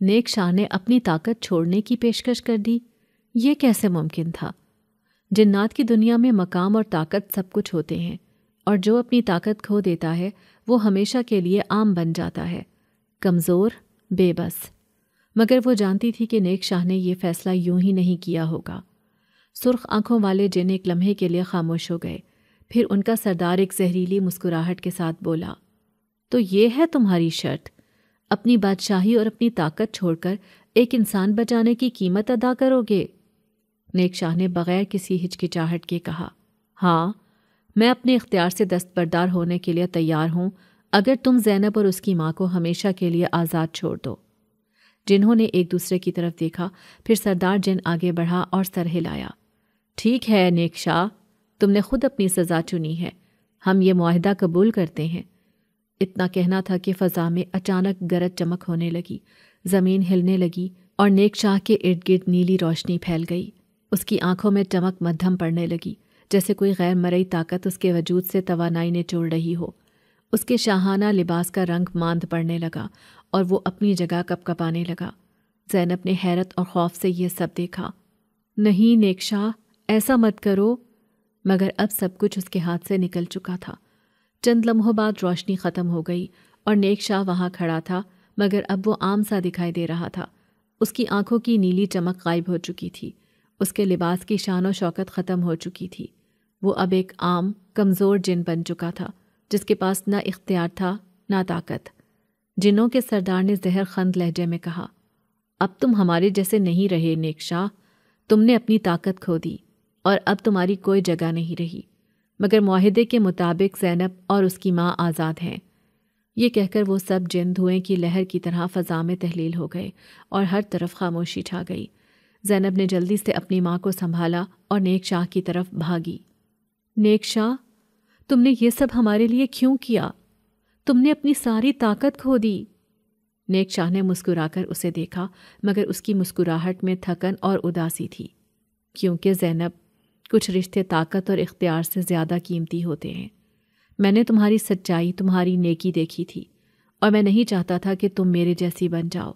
نیک شاہ نے اپنی طاقت چھوڑنے کی پیشکش کر دی؟ یہ کیسے ممکن تھا؟ جنات کی دنیا میں مقام اور طاقت سب کچھ ہوتے ہیں، اور جو اپنی طاقت کھو دیتا ہے وہ ہمیشہ کے لیے عام بن جاتا ہے، کمزور، بے بس۔ مگر وہ جانتی تھی کہ نیک شاہ نے یہ فیصلہ یوں ہی نہیں کیا ہوگا۔ سرخ آنکھوں والے جن ایک لمحے کے لیے خاموش ہو گئے، پھر ان کا سردار ایک زہریلی مسکراہٹ کے ساتھ بولا، تو یہ ہے تمہاری شرط؟ اپنی بادشاہی اور اپنی طاقت چھوڑ کر ایک انسان بچانے کی قیمت ادا کرو گے؟ نیک شاہ نے بغیر کسی ہچکچاہٹ کے کہا، ہاں، میں اپنے اختیار سے دستبردار ہونے کے لیے تیار ہوں اگر تم زینب اور اس کی ماں کو ہمیشہ کے لیے آزاد چھوڑ دو۔ جنہوں نے ایک دوسرے کی طرف دیکھا، پھر سردار جن آگے بڑھا اور سر ہلایا۔ ٹھیک ہے نیک شاہ، تم نے خود اپنی سزا چنی ہے، ہم یہ معاہدہ قبول کرتے ہیں۔ اتنا کہنا تھا کہ فضا میں اچانک گرج چمک ہونے لگی، زمین ہلنے لگی اور نیک شاہ کے ارد گرد نیلی روشنی پھیل گئی۔ اس کی آنکھوں میں چمک مدھم پڑنے لگی، جیسے کوئی غیر مرئی طاقت اس کے وجود سے توانائی نچوڑ رہی ہو۔ اس کے شاہانہ لباس کا رنگ ماند پڑنے لگا اور وہ اپنی جگہ کپکپانے لگا۔ زینب نے حیرت اور خوف سے یہ سب دیکھا۔ نہیں نیک شاہ، ایسا مت کرو، مگر اب سب کچھ اس کے ہاتھ سے نکل چکا تھا۔ چند لمحوں بعد روشنی ختم ہو گئی اور نیک شاہ وہاں کھڑا تھا، مگر اب وہ عام سا دکھائی دے رہا تھا۔ اس کی آنکھوں کی نیلی چمک غائب ہو چکی تھی، اس کے لباس کی شان و شوکت ختم ہو چکی تھی۔ وہ اب ایک عام کمزور جن بن چکا تھا، جس کے پاس نہ اختیار تھا نہ طاقت۔ جنوں کے سردار نے زہر خند لہجے میں کہا، اب تم ہمارے جیسے نہیں رہے نیک شاہ، تم نے اپنی طاقت کھو دی اور اب تمہاری کوئی جگہ نہیں رہی، مگر معاہدے کے مطابق زینب اور اس کی ماں آزاد ہیں۔ یہ کہہ کر وہ سب جن دھوئیں کی لہر کی طرح فضا میں تحلیل ہو گئے اور ہر طرف خاموشی چھا گئی۔ زینب نے جلدی سے اپنی ماں کو سنبھالا اور نیک شاہ کی طرف بھاگی۔ نیک شاہ، تم نے یہ سب ہمارے لیے کیوں کیا؟ تم نے اپنی ساری طاقت کھو دی۔ نیک شاہ نے مسکرا کر اسے دیکھا، مگر اس کی مسکراہٹ میں تھکن اور اداسی تھی۔ کیونکہ زینب، کچھ رشتے طاقت اور اختیار سے زیادہ قیمتی ہوتے ہیں۔ میں نے تمہاری سچائی، تمہاری نیکی دیکھی تھی، اور میں نہیں چاہتا تھا کہ تم میرے جیسی بن جاؤ۔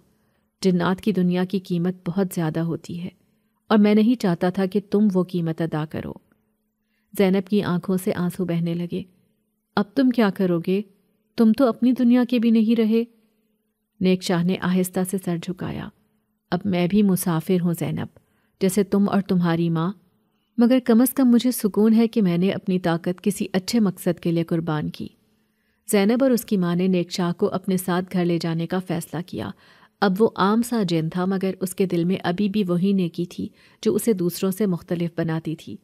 جنات کی دنیا کی قیمت بہت زیادہ ہوتی ہے، اور میں نہیں چاہتا تھا کہ تم وہ قیمت ادا کرو۔ زینب کی آنکھوں سے آنسو بہنے لگے۔ اب تم کیا کرو گے؟ تم تو اپنی دنیا کے بھی نہیں رہے۔ نیک شاہ نے آہستہ سے سر جھکایا۔ اب میں بھی مسافر ہوں زینب، جیسے تم اور تمہاری ماں، مگر کم از کم مجھے سکون ہے کہ میں نے اپنی طاقت کسی اچھے مقصد کے لیے قربان کی۔ زینب اور اس کی ماں نے نیک شاہ کو اپنے ساتھ گھر لے جانے کا فیصلہ کیا۔ اب وہ عام سا جن تھا، مگر اس کے دل میں ابھی بھی وہی نیکی تھی جو اسے دوسروں سے مختلف بناتی تھی۔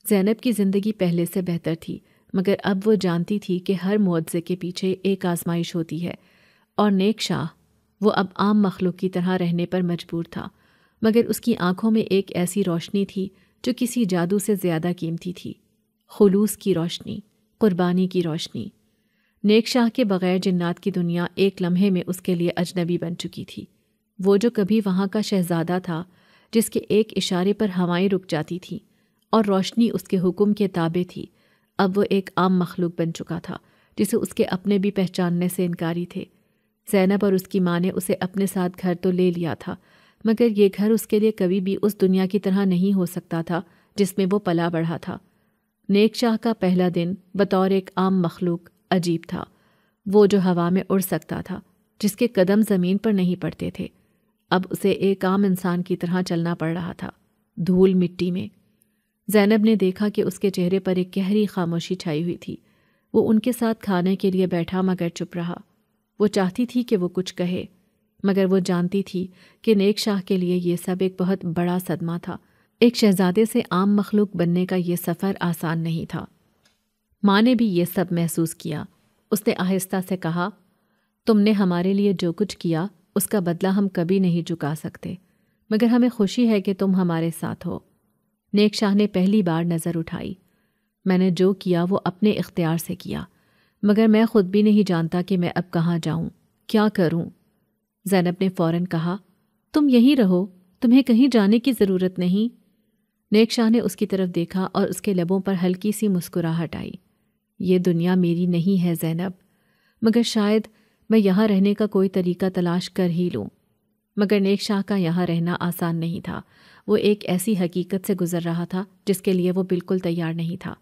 زینب کی زندگی پہلے سے بہتر تھی، مگر اب وہ جانتی تھی کہ ہر معجزے کے پیچھے ایک آزمائش ہوتی ہے، اور نیک شاہ، وہ اب عام مخلوق کی طرح رہنے پر مجبور تھا، مگر اس کی آنکھوں میں ایک ایسی روشنی تھی جو کسی جادو سے زیادہ قیمتی تھی۔ خلوص کی روشنی، قربانی کی روشنی۔ نیک شاہ کے بغیر جنات کی دنیا ایک لمحے میں اس کے لیے اجنبی بن چکی تھی۔ وہ جو کبھی وہاں کا شہزادہ تھا، جس کے ایک اشارے پر ہوائیں رک جاتی تھیں اور روشنی اس کے حکم کے تابع تھی، اب وہ ایک عام مخلوق بن چکا تھا جسے اس کے اپنے بھی پہچاننے سے انکاری تھے۔ زینب اور اس کی ماں نے اسے اپنے ساتھ گھر تو لے لیا تھا، مگر یہ گھر اس کے لیے کبھی بھی اس دنیا کی طرح نہیں ہو سکتا تھا جس میں وہ پلا بڑھا تھا۔ نیک شاہ کا پہلا دن بطور ایک عام مخلوق عجیب تھا۔ وہ جو ہوا میں اڑ سکتا تھا، جس کے قدم زمین پر نہیں پڑتے تھے، اب اسے ایک عام انسان کی طرح چلنا پڑ رہا تھا، دھول مٹی میں۔ زینب نے دیکھا کہ اس کے چہرے پر ایک گہری خاموشی چھائی ہوئی تھی۔ وہ ان کے ساتھ کھانے کے لیے بیٹھا، مگر چپ رہا۔ وہ چاہتی تھی کہ وہ کچھ کہے، مگر وہ جانتی تھی کہ نیک شاہ کے لیے یہ سب ایک بہت بڑا صدمہ تھا۔ ایک شہزادے سے عام مخلوق بننے کا یہ سفر آسان نہیں تھا۔ ماں نے بھی یہ سب محسوس کیا۔ اس نے آہستہ سے کہا، تم نے ہمارے لیے جو کچھ کیا اس کا بدلہ ہم کبھی نہیں چکا سکتے، مگر ہمیں خوشی ہے کہ تم ہمارے ساتھ ہو۔ نیک شاہ نے پہلی بار نظر اٹھائی۔ میں نے جو کیا وہ اپنے اختیار سے کیا، مگر میں خود بھی نہیں جانتا کہ میں اب کہاں جاؤں، کیا کروں۔ زینب نے فوراً کہا، تم یہیں رہو، تمہیں کہیں جانے کی ضرورت نہیں۔ نیک شاہ نے اس کی طرف دیکھا اور اس کے لبوں پر ہلکی سی مسکراہٹ آئی۔ یہ دنیا میری نہیں ہے زینب، مگر شاید میں یہاں رہنے کا کوئی طریقہ تلاش کر ہی لوں۔ مگر نیک شاہ کا یہاں رہنا آسان نہیں تھا۔ وہ ایک ایسی حقیقت سے گزر رہا تھا جس کے لیے وہ بالکل تیار نہیں تھا۔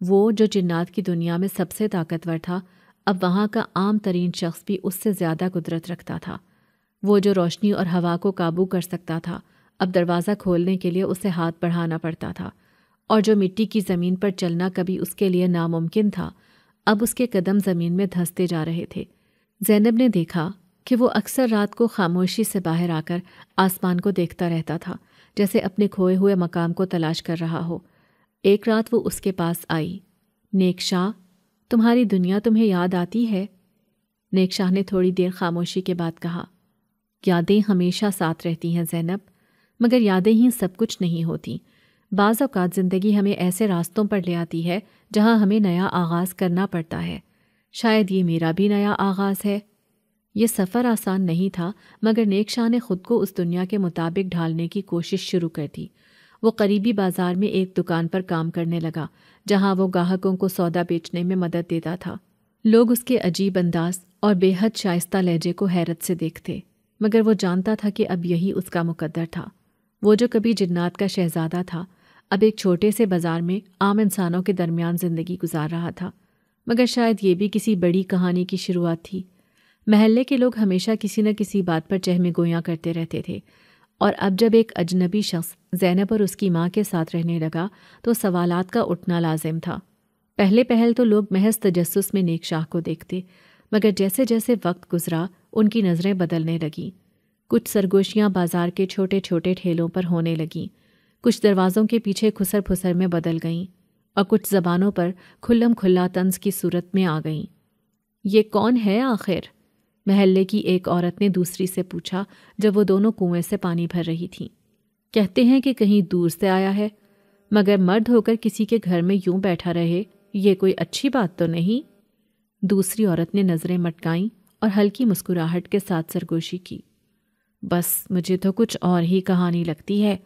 وہ جو جنات کی دنیا میں سب سے طاقتور تھا، اب وہاں کا عام ترین شخص بھی اس سے زیادہ قدرت رکھتا تھا۔ وہ جو روشنی اور ہوا کو قابو کر سکتا تھا، اب دروازہ کھولنے کے لیے اسے ہاتھ بڑھانا پڑتا تھا، اور جو مٹی کی زمین پر چلنا کبھی اس کے لیے ناممکن تھا، اب اس کے قدم زمین میں دھنستے جا رہے تھے۔ زینب نے دیکھا کہ وہ اکثر رات کو خاموشی سے باہر آ کر آسمان کو دیکھتا رہتا تھا، جیسے اپنے کھوئے ہوئے مقام کو تلاش کر رہا ہو۔ ایک رات وہ اس کے پاس آئی۔ نیک شاہ، تمہاری دنیا تمہیں یاد آتی ہے؟ نیک شاہ نے تھوڑی دیر خاموشی کے بعد کہا، یادیں ہمیشہ ساتھ رہتی ہیں زینب، مگر یادیں ہی سب کچھ نہیں ہوتی۔ بعض اوقات زندگی ہمیں ایسے راستوں پر لے آتی ہے جہاں ہمیں نیا آغاز کرنا پڑتا ہے۔ شاید یہ میرا بھی نیا آغاز ہے۔ یہ سفر آسان نہیں تھا، مگر نیک شاہ نے خود کو اس دنیا کے مطابق ڈھالنے کی کوشش شروع کر دی۔ وہ قریبی بازار میں ایک دکان پر کام کرنے لگا، جہاں وہ گاہکوں کو سودا بیچنے میں مدد دیتا تھا۔ لوگ اس کے عجیب انداز اور بے حد شائستہ لہجے کو حیرت سے دیکھتے، مگر وہ جانتا تھا کہ اب یہی اس کا مقدر تھا۔ وہ جو کبھی جنات کا شہزادہ تھا، اب ایک چھوٹے سے بازار میں عام انسانوں کے درمیان زندگی گزار رہا تھا۔ مگر شاید یہ بھی کسی بڑی کہانی کی شروعات تھی۔ محلے کے لوگ ہمیشہ کسی نہ کسی بات پر چہمے گویاں کرتے رہتے تھے، اور اب جب ایک اجنبی شخص زینب اور اس کی ماں کے ساتھ رہنے لگا تو سوالات کا اٹھنا لازم تھا۔ پہلے پہل تو لوگ محض تجسس میں نیک شاہ کو دیکھتے، مگر جیسے جیسے وقت گزرا ان کی نظریں بدلنے لگیں۔ کچھ سرگوشیاں بازار کے چھوٹے چھوٹے ٹھیلوں پر ہونے لگیں، کچھ دروازوں کے پیچھے کھسر پھسر میں بدل گئیں، اور کچھ زبانوں پر کھلم کھلا طنز کی صورت میں آ گئیں۔ یہ کون ہے آخر؟ محلے کی ایک عورت نے دوسری سے پوچھا جب وہ دونوں کنویں سے پانی بھر رہی تھیں۔ کہتے ہیں کہ کہیں دور سے آیا ہے، مگر مرد ہو کر کسی کے گھر میں یوں بیٹھا رہے، یہ کوئی اچھی بات تو نہیں۔ دوسری عورت نے نظریں مٹکائیں اور ہلکی مسکراہٹ کے ساتھ سرگوشی کی۔ بس مجھے تو کچھ اور ہی کہانی لگتی ہے۔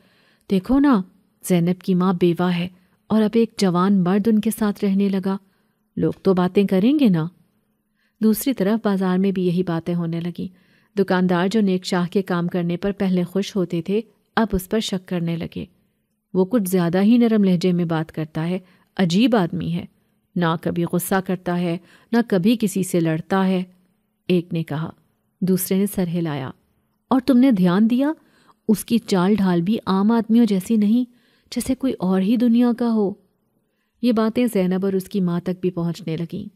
دیکھو نا، زینب کی ماں بیوہ ہے اور اب ایک جوان مرد ان کے ساتھ رہنے لگا۔ لوگ تو باتیں کریں گے نا۔ دوسری طرف بازار میں بھی یہی باتیں ہونے لگیں۔ دکاندار جو نیک شاہ کے کام کرنے پر پہلے خوش ہوتے تھے، اب اس پر شک کرنے لگے۔ وہ کچھ زیادہ ہی نرم لہجے میں بات کرتا ہے، عجیب آدمی ہے، نہ کبھی غصہ کرتا ہے نہ کبھی کسی سے لڑتا ہے، ایک نے کہا۔ دوسرے نے سر ہلایا۔ اور تم نے دھیان دیا، اس کی چال ڈھال بھی عام آدمیوں جیسی نہیں، جیسے کوئی اور ہی دنیا کا ہو۔ یہ باتیں زینب اور اس کی ماں تک بھی پہنچنے لگیں۔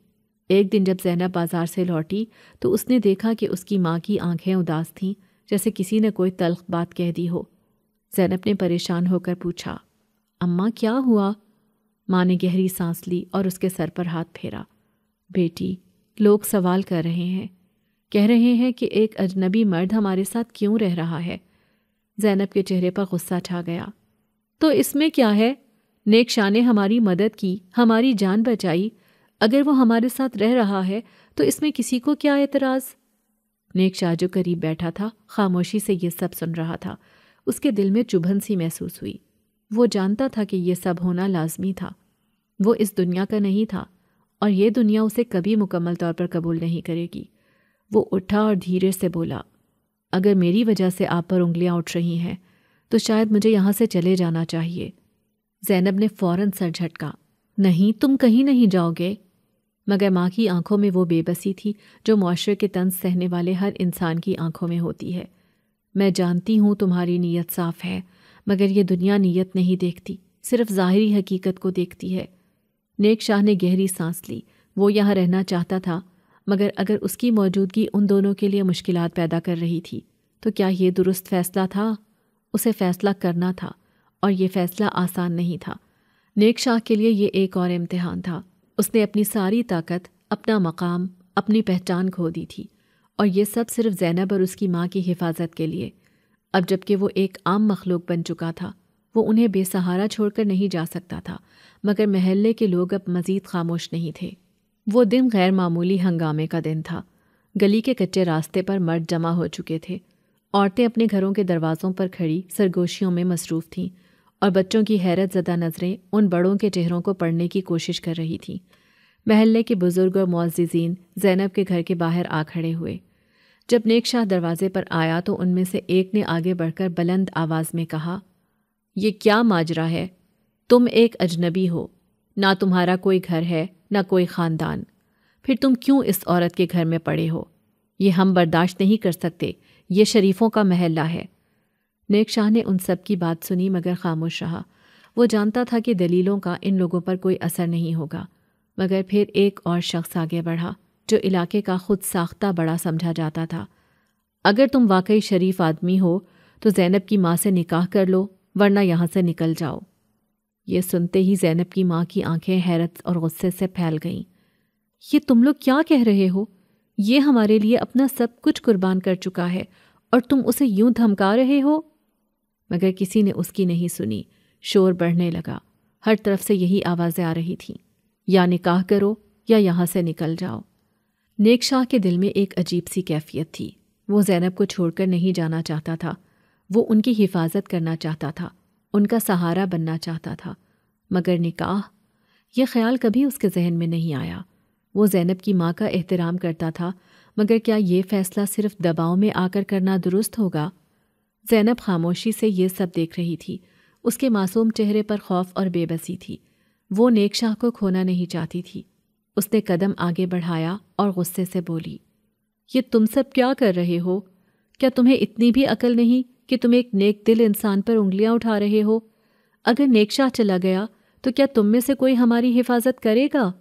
ایک دن جب زینب بازار سے لوٹی تو اس نے دیکھا کہ اس کی ماں کی آنکھیں اداس تھیں، جیسے کسی نے کوئی تلخ بات کہہ دی ہو۔ زینب نے پریشان ہو کر پوچھا، اماں کیا ہوا؟ ماں نے گہری سانس لی اور اس کے سر پر ہاتھ پھیرا۔ بیٹی، لوگ سوال کر رہے ہیں، کہہ رہے ہیں کہ ایک اجنبی مرد ہمارے ساتھ کیوں رہ رہا ہے۔ زینب کے چہرے پر غصہ چھا گیا۔ تو اس میں کیا ہے؟ نیک شاہ نے ہماری مدد کی، ہماری جان بچائی، اگر وہ ہمارے ساتھ رہ رہا ہے تو اس میں کسی کو کیا اعتراض؟ نیک شاہ جو قریب بیٹھا تھا خاموشی سے یہ سب سن رہا تھا۔ اس کے دل میں چبھن سی محسوس ہوئی۔ وہ جانتا تھا کہ یہ سب ہونا لازمی تھا۔ وہ اس دنیا کا نہیں تھا اور یہ دنیا اسے کبھی مکمل طور پر قبول نہیں کرے گی۔ وہ اٹھا اور دھیرے سے بولا، اگر میری وجہ سے آپ پر انگلیاں اٹھ رہی ہیں تو شاید مجھے یہاں سے چلے جانا چاہیے۔ زینب نے فوراً سر جھٹکا، نہیں، تم کہیں نہیں جاؤ گے۔ مگر ماں کی آنکھوں میں وہ بے بسی تھی جو معاشرے کے طنز سہنے والے ہر انسان کی آنکھوں میں ہوتی ہے۔ میں جانتی ہوں تمہاری نیت صاف ہے، مگر یہ دنیا نیت نہیں دیکھتی، صرف ظاہری حقیقت کو دیکھتی ہے۔ نیک شاہ نے گہری سانس لی۔ وہ یہاں رہنا چاہتا تھا، مگر اگر اس کی موجودگی ان دونوں کے لیے مشکلات پیدا کر رہی تھی تو کیا یہ درست فیصلہ تھا؟ اسے فیصلہ کرنا تھا، اور یہ فیصلہ آسان نہیں تھا۔ نیک شاہ کے لیے یہ ایک اور امتحان تھا۔ اس نے اپنی ساری طاقت، اپنا مقام، اپنی پہچان کھو دی تھی، اور یہ سب صرف زینب اور اس کی ماں کی حفاظت کے لیے۔ اب جب کہ وہ ایک عام مخلوق بن چکا تھا، وہ انہیں بے سہارا چھوڑ کر نہیں جا سکتا تھا، مگر محلے کے لوگ اب مزید خاموش نہیں تھے۔ وہ دن غیر معمولی ہنگامے کا دن تھا۔ گلی کے کچے راستے پر مرد جمع ہو چکے تھے، عورتیں اپنے گھروں کے دروازوں پر کھڑی سرگوشیوں میں مصروف تھیں، اور بچوں کی حیرت زدہ نظریں ان بڑوں کے چہروں کو پڑھنے کی کوشش کر رہی تھیں۔ محلے کے بزرگ اور معززین زینب کے گھر کے باہر آ کھڑے ہوئے۔ جب نیک شاہ دروازے پر آیا تو ان میں سے ایک نے آگے بڑھ کر بلند آواز میں کہا، یہ کیا ماجرا ہے؟ تم ایک اجنبی ہو، نہ تمہارا کوئی گھر ہے نہ کوئی خاندان، پھر تم کیوں اس عورت کے گھر میں پڑے ہو؟ یہ ہم برداشت نہیں کر سکتے، یہ شریفوں کا محلہ ہے۔ نیک شاہ نے ان سب کی بات سنی مگر خاموش رہا۔ وہ جانتا تھا کہ دلیلوں کا ان لوگوں پر کوئی اثر نہیں ہوگا، مگر پھر ایک اور شخص آگے بڑھا جو علاقے کا خود ساختہ بڑا سمجھا جاتا تھا۔ اگر تم واقعی شریف آدمی ہو تو زینب کی ماں سے نکاح کر لو، ورنہ یہاں سے نکل جاؤ۔ یہ سنتے ہی زینب کی ماں کی آنکھیں حیرت اور غصے سے پھیل گئیں۔ یہ تم لوگ کیا کہہ رہے ہو؟ یہ ہمارے لیے اپنا سب کچھ قربان کر چکا ہے اور تم اسے یوں دھمکا رہے ہو؟ مگر کسی نے اس کی نہیں سنی۔ شور بڑھنے لگا، ہر طرف سے یہی آوازیں آ رہی تھیں، یا نکاح کرو یا یہاں سے نکل جاؤ۔ نیک شاہ کے دل میں ایک عجیب سی کیفیت تھی۔ وہ زینب کو چھوڑ کر نہیں جانا چاہتا تھا، وہ ان کی حفاظت کرنا چاہتا تھا، ان کا سہارا بننا چاہتا تھا، مگر نکاح، یہ خیال کبھی اس کے ذہن میں نہیں آیا۔ وہ زینب کی ماں کا احترام کرتا تھا، مگر کیا یہ فیصلہ صرف دباؤ میں آ کر کرنا درست ہوگا؟ زینب خاموشی سے یہ سب دیکھ رہی تھی۔ اس کے معصوم چہرے پر خوف اور بے بسی تھی۔ وہ نیک شاہ کو کھونا نہیں چاہتی تھی۔ اس نے قدم آگے بڑھایا اور غصے سے بولی، یہ تم سب کیا کر رہے ہو؟ کیا تمہیں اتنی بھی عقل نہیں کہ تم ایک نیک دل انسان پر انگلیاں اٹھا رہے ہو؟ اگر نیک شاہ چلا گیا تو کیا تم میں سے کوئی ہماری حفاظت کرے گا؟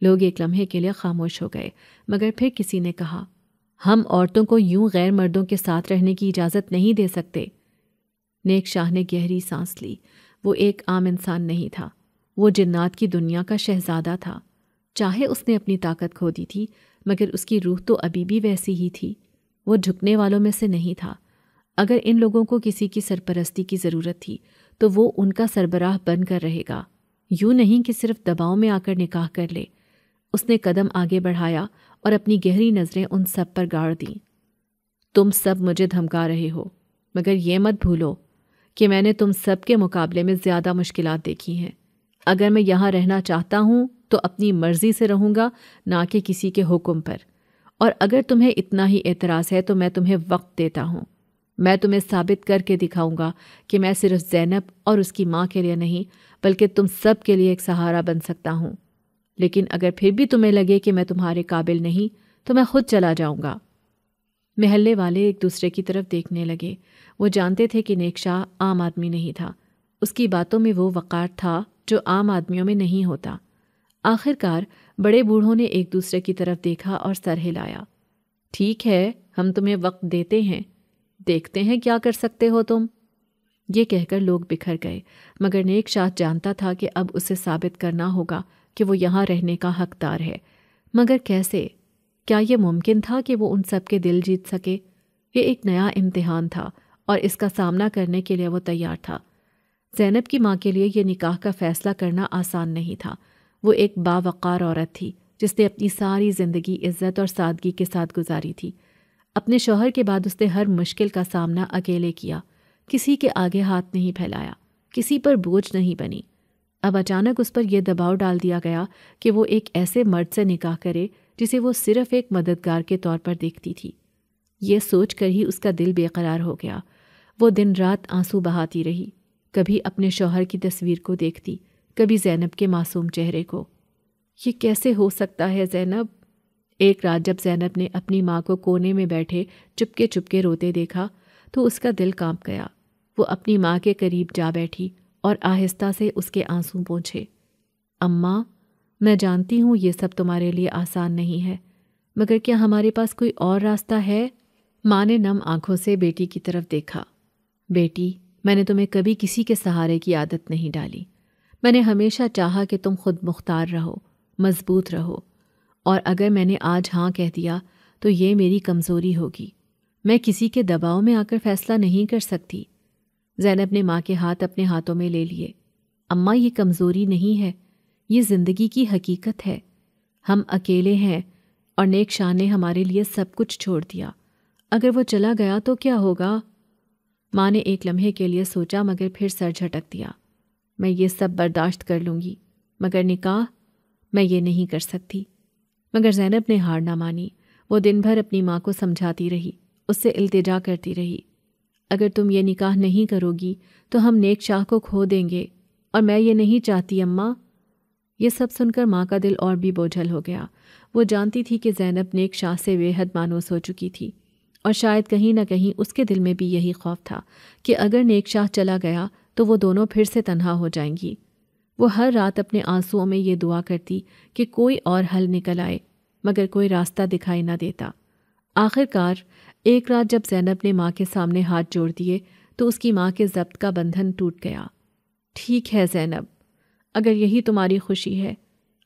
لوگ ایک لمحے کے لیے خاموش ہو گئے، مگر پھر کسی نے کہا، ہم عورتوں کو یوں غیر مردوں کے ساتھ رہنے کی اجازت نہیں دے سکتے۔ نیک شاہ نے گہری سانس لی۔ وہ ایک عام انسان نہیں تھا، وہ جنات کی دنیا کا شہزادہ تھا۔ چاہے اس نے اپنی طاقت کھو دی تھی، مگر اس کی روح تو ابھی بھی ویسی ہی تھی۔ وہ جھکنے والوں میں سے نہیں تھا۔ اگر ان لوگوں کو کسی کی سرپرستی کی ضرورت تھی تو وہ ان کا سربراہ بن کر رہے گا، یوں نہیں کہ صرف دباؤ میں آ کر نکاح کر لے۔ اس نے قدم آگے بڑھایا اور اپنی گہری نظریں ان سب پر گاڑ دیں۔ تم سب مجھے دھمکا رہے ہو، مگر یہ مت بھولو کہ میں نے تم سب کے مقابلے میں زیادہ مشکلات دیکھی ہیں۔ اگر میں یہاں رہنا چاہتا ہوں تو اپنی مرضی سے رہوں گا، نہ کہ کسی کے حکم پر۔ اور اگر تمہیں اتنا ہی اعتراض ہے تو میں تمہیں وقت دیتا ہوں۔ میں تمہیں ثابت کر کے دکھاؤں گا کہ میں صرف زینب اور اس کی ماں کے لیے نہیں بلکہ تم سب کے لیے ایک سہارا بن سکتا ہوں۔ لیکن اگر پھر بھی تمہیں لگے کہ میں تمہارے قابل نہیں تو میں خود چلا جاؤں گا۔ محلے والے ایک دوسرے کی طرف دیکھنے لگے۔ وہ جانتے تھے کہ نیک شاہ عام آدمی نہیں تھا۔ اس کی باتوں میں وہ وقار تھا جو عام آدمیوں میں نہیں ہوتا۔ آخر کار بڑے بوڑھوں نے ایک دوسرے کی طرف دیکھا اور سر ہلایا۔ ٹھیک ہے، ہم تمہیں وقت دیتے ہیں، دیکھتے ہیں کیا کر سکتے ہو تم۔ یہ کہہ کر لوگ بکھر گئے، مگر نیک شاہ جانتا تھا کہ اب اسے ثابت کرنا ہوگا کہ وہ یہاں رہنے کا حقدار ہے۔ مگر کیسے؟ کیا یہ ممکن تھا کہ وہ ان سب کے دل جیت سکے؟ یہ ایک نیا امتحان تھا اور اس کا سامنا کرنے کے لیے وہ تیار تھا۔ زینب کی ماں کے لیے یہ نکاح کا فیصلہ کرنا آسان نہیں تھا۔ وہ ایک باوقار عورت تھی جس نے اپنی ساری زندگی عزت اور سادگی کے ساتھ گزاری تھی۔ اپنے شوہر کے بعد اس نے ہر مشکل کا سامنا اکیلے کیا، کسی کے آگے ہاتھ نہیں پھیلایا، کسی پر بوجھ نہیں بنی۔ اب اچانک اس پر یہ دباؤ ڈال دیا گیا کہ وہ ایک ایسے مرد سے نکاح کرے جسے وہ صرف ایک مددگار کے طور پر دیکھتی تھی۔ یہ سوچ کر ہی اس کا دل بے قرار ہو گیا۔ وہ دن رات آنسو بہاتی رہی، کبھی اپنے شوہر کی تصویر کو دیکھتی، کبھی زینب کے معصوم چہرے کو۔ یہ کیسے ہو سکتا ہے زینب؟ ایک رات جب زینب نے اپنی ماں کو کونے میں بیٹھے چپکے چپکے روتے دیکھا تو اس کا دل کانپ گیا۔ وہ اپنی ماں کے قریب جا بیٹھی اور آہستہ سے اس کے آنسو پونچھے۔ اماں، میں جانتی ہوں یہ سب تمہارے لیے آسان نہیں ہے، مگر کیا ہمارے پاس کوئی اور راستہ ہے؟ ماں نے نم آنکھوں سے بیٹی کی طرف دیکھا۔ بیٹی، میں نے تمہیں کبھی کسی کے سہارے کی عادت نہیں ڈالی۔ میں نے ہمیشہ چاہا کہ تم خود مختار رہو، مضبوط رہو، اور اگر میں نے آج ہاں کہہ دیا تو یہ میری کمزوری ہوگی۔ میں کسی کے دباؤ میں آ کر فیصلہ نہیں کر سکتی۔ زینب نے ماں کے ہاتھ اپنے ہاتھوں میں لے لیے۔ اماں، یہ کمزوری نہیں ہے، یہ زندگی کی حقیقت ہے۔ ہم اکیلے ہیں اور نیک شاہ نے ہمارے لیے سب کچھ چھوڑ دیا۔ اگر وہ چلا گیا تو کیا ہوگا؟ ماں نے ایک لمحے کے لیے سوچا، مگر پھر سر جھٹک دیا۔ میں یہ سب برداشت کر لوں گی، مگر نکاح میں یہ نہیں کر سکتی۔ مگر زینب نے ہار نہ مانی۔ وہ دن بھر اپنی ماں کو سمجھاتی رہی، اس سے التجا کرتی رہی۔ اگر تم یہ نکاح نہیں کرو گی تو ہم نیک شاہ کو کھو دیں گے، اور میں یہ نہیں چاہتی اماں۔ یہ سب سن کر ماں کا دل اور بھی بوجھل ہو گیا۔ وہ جانتی تھی کہ زینب نیک شاہ سے بے حد مانوس ہو چکی تھی، اور شاید کہیں نہ کہیں اس کے دل میں بھی یہی خوف تھا کہ اگر نیک شاہ چلا گیا تو وہ دونوں پھر سے تنہا ہو جائیں گی۔ وہ ہر رات اپنے آنسوؤں میں یہ دعا کرتی کہ کوئی اور حل نکل آئے، مگر کوئی راستہ دکھائی نہ دیتا۔ آخر کار ایک رات جب زینب نے ماں کے سامنے ہاتھ جوڑ دیے تو اس کی ماں کے ضبط کا بندھن ٹوٹ گیا۔ ٹھیک ہے زینب، اگر یہی تمہاری خوشی ہے،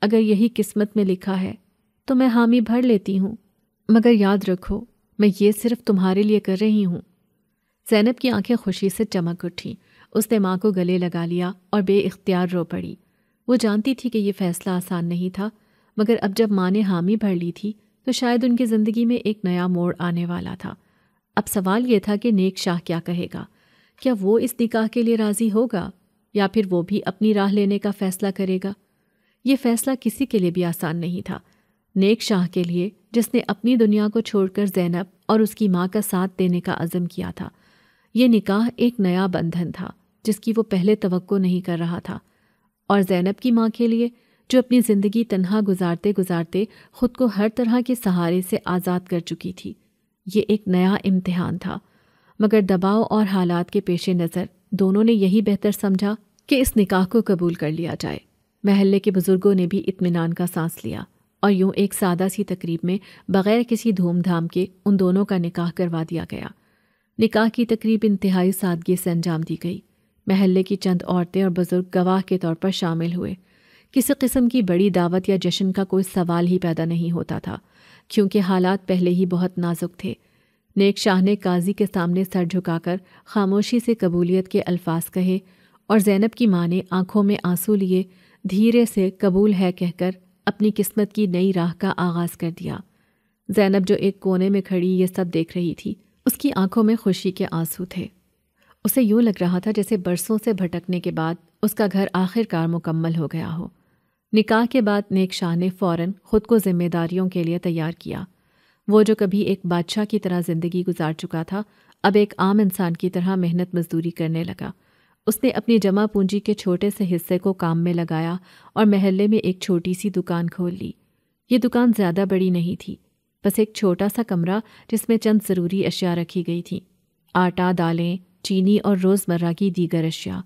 اگر یہی قسمت میں لکھا ہے تو میں حامی بھر لیتی ہوں، مگر یاد رکھو میں یہ صرف تمہارے لیے کر رہی ہوں۔ زینب کی آنکھیں خوشی سے چمک اٹھیں۔ اس نے ماں کو گلے لگا لیا اور بے اختیار رو پڑی۔ وہ جانتی تھی کہ یہ فیصلہ آسان نہیں تھا، مگر اب جب ماں نے حامی بھر لی تھی تو شاید ان کی زندگی میں ایک نیا موڑ آنے والا تھا۔ اب سوال یہ تھا کہ نیک شاہ کیا کہے گا؟ کیا وہ اس نکاح کے لیے راضی ہوگا یا پھر وہ بھی اپنی راہ لینے کا فیصلہ کرے گا؟ یہ فیصلہ کسی کے لیے بھی آسان نہیں تھا۔ نیک شاہ کے لیے، جس نے اپنی دنیا کو چھوڑ کر زینب اور اس کی ماں کا ساتھ دینے کا عزم کیا تھا، یہ نکاح ایک نیا بندھن تھا جس کی وہ پہلے توقع نہیں کر رہا تھا۔ اور زینب کی ماں کے لیے، جو اپنی زندگی تنہا گزارتے گزارتے خود کو ہر طرح کے سہارے سے آزاد کر چکی تھی، یہ ایک نیا امتحان تھا۔ مگر دباؤ اور حالات کے پیش نظر دونوں نے یہی بہتر سمجھا کہ اس نکاح کو قبول کر لیا جائے۔ محلے کے بزرگوں نے بھی اطمینان کا سانس لیا اور یوں ایک سادہ سی تقریب میں بغیر کسی دھوم دھام کے ان دونوں کا نکاح کروا دیا گیا۔ نکاح کی تقریب انتہائی سادگی سے انجام دی گئی۔ محلے کی چند عورتیں اور بزرگ گواہ کے طور پر شامل ہوئے۔ کسی قسم کی بڑی دعوت یا جشن کا کوئی سوال ہی پیدا نہیں ہوتا تھا، کیونکہ حالات پہلے ہی بہت نازک تھے۔ نیک شاہ نے قاضی کے سامنے سر جھکا کر خاموشی سے قبولیت کے الفاظ کہے اور زینب کی ماں نے آنکھوں میں آنسو لیے دھیرے سے قبول ہے کہہ کر اپنی قسمت کی نئی راہ کا آغاز کر دیا۔ زینب جو ایک کونے میں کھڑی یہ سب دیکھ رہی تھی، اس کی آنکھوں میں خوشی کے آنسو تھے۔ اسے یوں لگ رہا تھا جیسے برسوں سے بھٹکنے کے بعد اس کا گھر آخر کار مکمل ہو گیا ہو۔ نکاح کے بعد نیک شاہ نے فوراً خود کو ذمہ داریوں کے لیے تیار کیا۔ وہ جو کبھی ایک بادشاہ کی طرح زندگی گزار چکا تھا، اب ایک عام انسان کی طرح محنت مزدوری کرنے لگا۔ اس نے اپنی جمع پونجی کے چھوٹے سے حصے کو کام میں لگایا اور محلے میں ایک چھوٹی سی دکان کھول لی۔ یہ دکان زیادہ بڑی نہیں تھی، بس ایک چھوٹا سا کمرہ جس میں چند ضروری اشیاء رکھی گئی تھیں: آٹا، دالیں، چینی اور روزمرہ کی دیگر اشیاء۔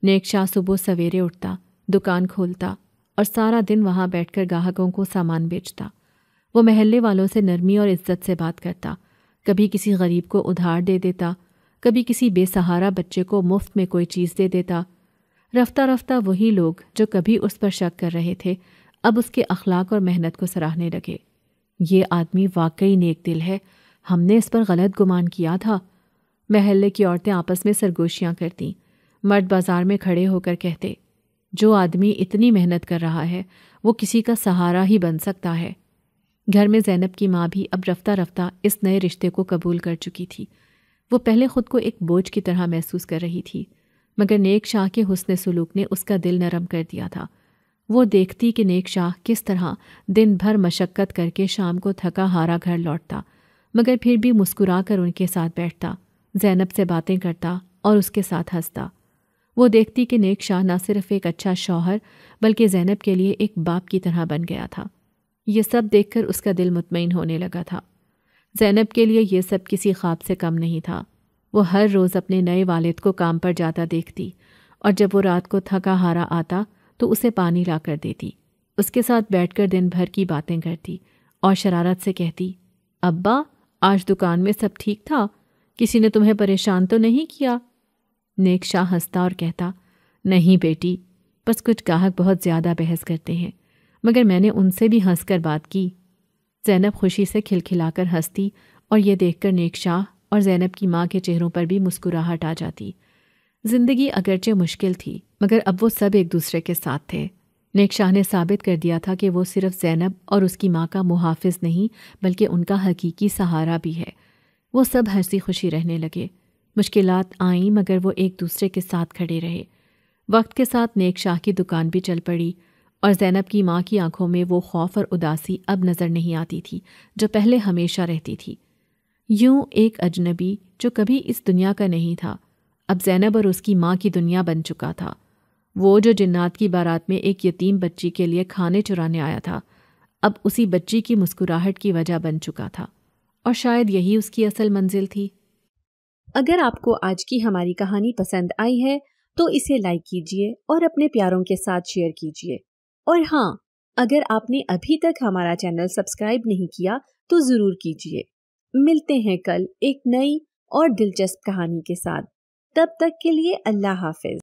نیک شاہ صبح سویرے اٹھتا، دکان کھولتا اور سارا دن وہاں بیٹھ کر گاہکوں کو سامان بیچتا۔ وہ محلے والوں سے نرمی اور عزت سے بات کرتا، کبھی کسی غریب کو ادھار دے دیتا، کبھی کسی بے سہارا بچے کو مفت میں کوئی چیز دے دیتا۔ رفتہ رفتہ وہی لوگ جو کبھی اس پر شک کر رہے تھے، اب اس کے اخلاق اور محنت کو سراہنے لگے۔ یہ آدمی واقعی نیک دل ہے، ہم نے اس پر غلط گمان کیا تھا۔ محلے کی عورتیں آپس میں سرگوشیاں کرتیں۔ مرد بازار میں کھڑے ہو کر کہتے، جو آدمی اتنی محنت کر رہا ہے وہ کسی کا سہارا ہی بن سکتا ہے۔ گھر میں زینب کی ماں بھی اب رفتہ رفتہ اس نئے رشتے کو قبول کر چکی تھی۔ وہ پہلے خود کو ایک بوجھ کی طرح محسوس کر رہی تھی، مگر نیک شاہ کے حسن سلوک نے اس کا دل نرم کر دیا تھا۔ وہ دیکھتی کہ نیک شاہ کس طرح دن بھر مشقت کر کے شام کو تھکا ہارا گھر لوٹتا، مگر پھر بھی مسکرا کر ان کے ساتھ بیٹھتا، زینب سے باتیں کرتا اور اس کے ساتھ ہنستا۔ وہ دیکھتی کہ نیک شاہ نہ صرف ایک اچھا شوہر بلکہ زینب کے لیے ایک باپ کی طرح بن گیا تھا۔ یہ سب دیکھ کر اس کا دل مطمئن ہونے لگا تھا۔ زینب کے لیے یہ سب کسی خواب سے کم نہیں تھا۔ وہ ہر روز اپنے نئے والد کو کام پر جاتا دیکھتی اور جب وہ رات کو تھکا ہارا آتا تو اسے پانی لا کر دیتی، اس کے ساتھ بیٹھ کر دن بھر کی باتیں کرتی اور شرارت سے کہتی، ابا آج دکان میں سب ٹھیک تھا، کسی نے تمہیں پریشان تو نہیں کیا؟ نیک شاہ ہنستا اور کہتا، نہیں بیٹی، بس کچھ گاہک بہت زیادہ بحث کرتے ہیں، مگر میں نے ان سے بھی ہنس کر بات کی۔ زینب خوشی سے کھلکھلا کر ہنستی اور یہ دیکھ کر نیک شاہ اور زینب کی ماں کے چہروں پر بھی مسکراہٹ آ جاتی۔ زندگی اگرچہ مشکل تھی، مگر اب وہ سب ایک دوسرے کے ساتھ تھے۔ نیک شاہ نے ثابت کر دیا تھا کہ وہ صرف زینب اور اس کی ماں کا محافظ نہیں بلکہ ان کا حقیقی سہارا بھی ہے۔ وہ سب ہنسی خوشی رہنے لگے۔ مشکلات آئیں مگر وہ ایک دوسرے کے ساتھ کھڑے رہے۔ وقت کے ساتھ نیک شاہ کی دکان بھی چل پڑی اور زینب کی ماں کی آنکھوں میں وہ خوف اور اداسی اب نظر نہیں آتی تھی جو پہلے ہمیشہ رہتی تھی۔ یوں ایک اجنبی جو کبھی اس دنیا کا نہیں تھا، اب زینب اور اس کی ماں کی دنیا بن چکا تھا۔ وہ جو جنات کی بارات میں ایک یتیم بچی کے لیے کھانے چرانے آیا تھا، اب اسی بچی کی مسکراہٹ کی وجہ بن چکا تھا، اور شاید یہی اس کی اصل منزل تھی۔ اگر آپ کو آج کی ہماری کہانی پسند آئی ہے تو اسے لائک کیجیے اور اپنے پیاروں کے ساتھ شیئر کیجیے۔ اور ہاں، اگر آپ نے ابھی تک ہمارا چینل سبسکرائب نہیں کیا تو ضرور کیجیے۔ ملتے ہیں کل ایک نئی اور دلچسپ کہانی کے ساتھ۔ تب تک کے لیے اللہ حافظ۔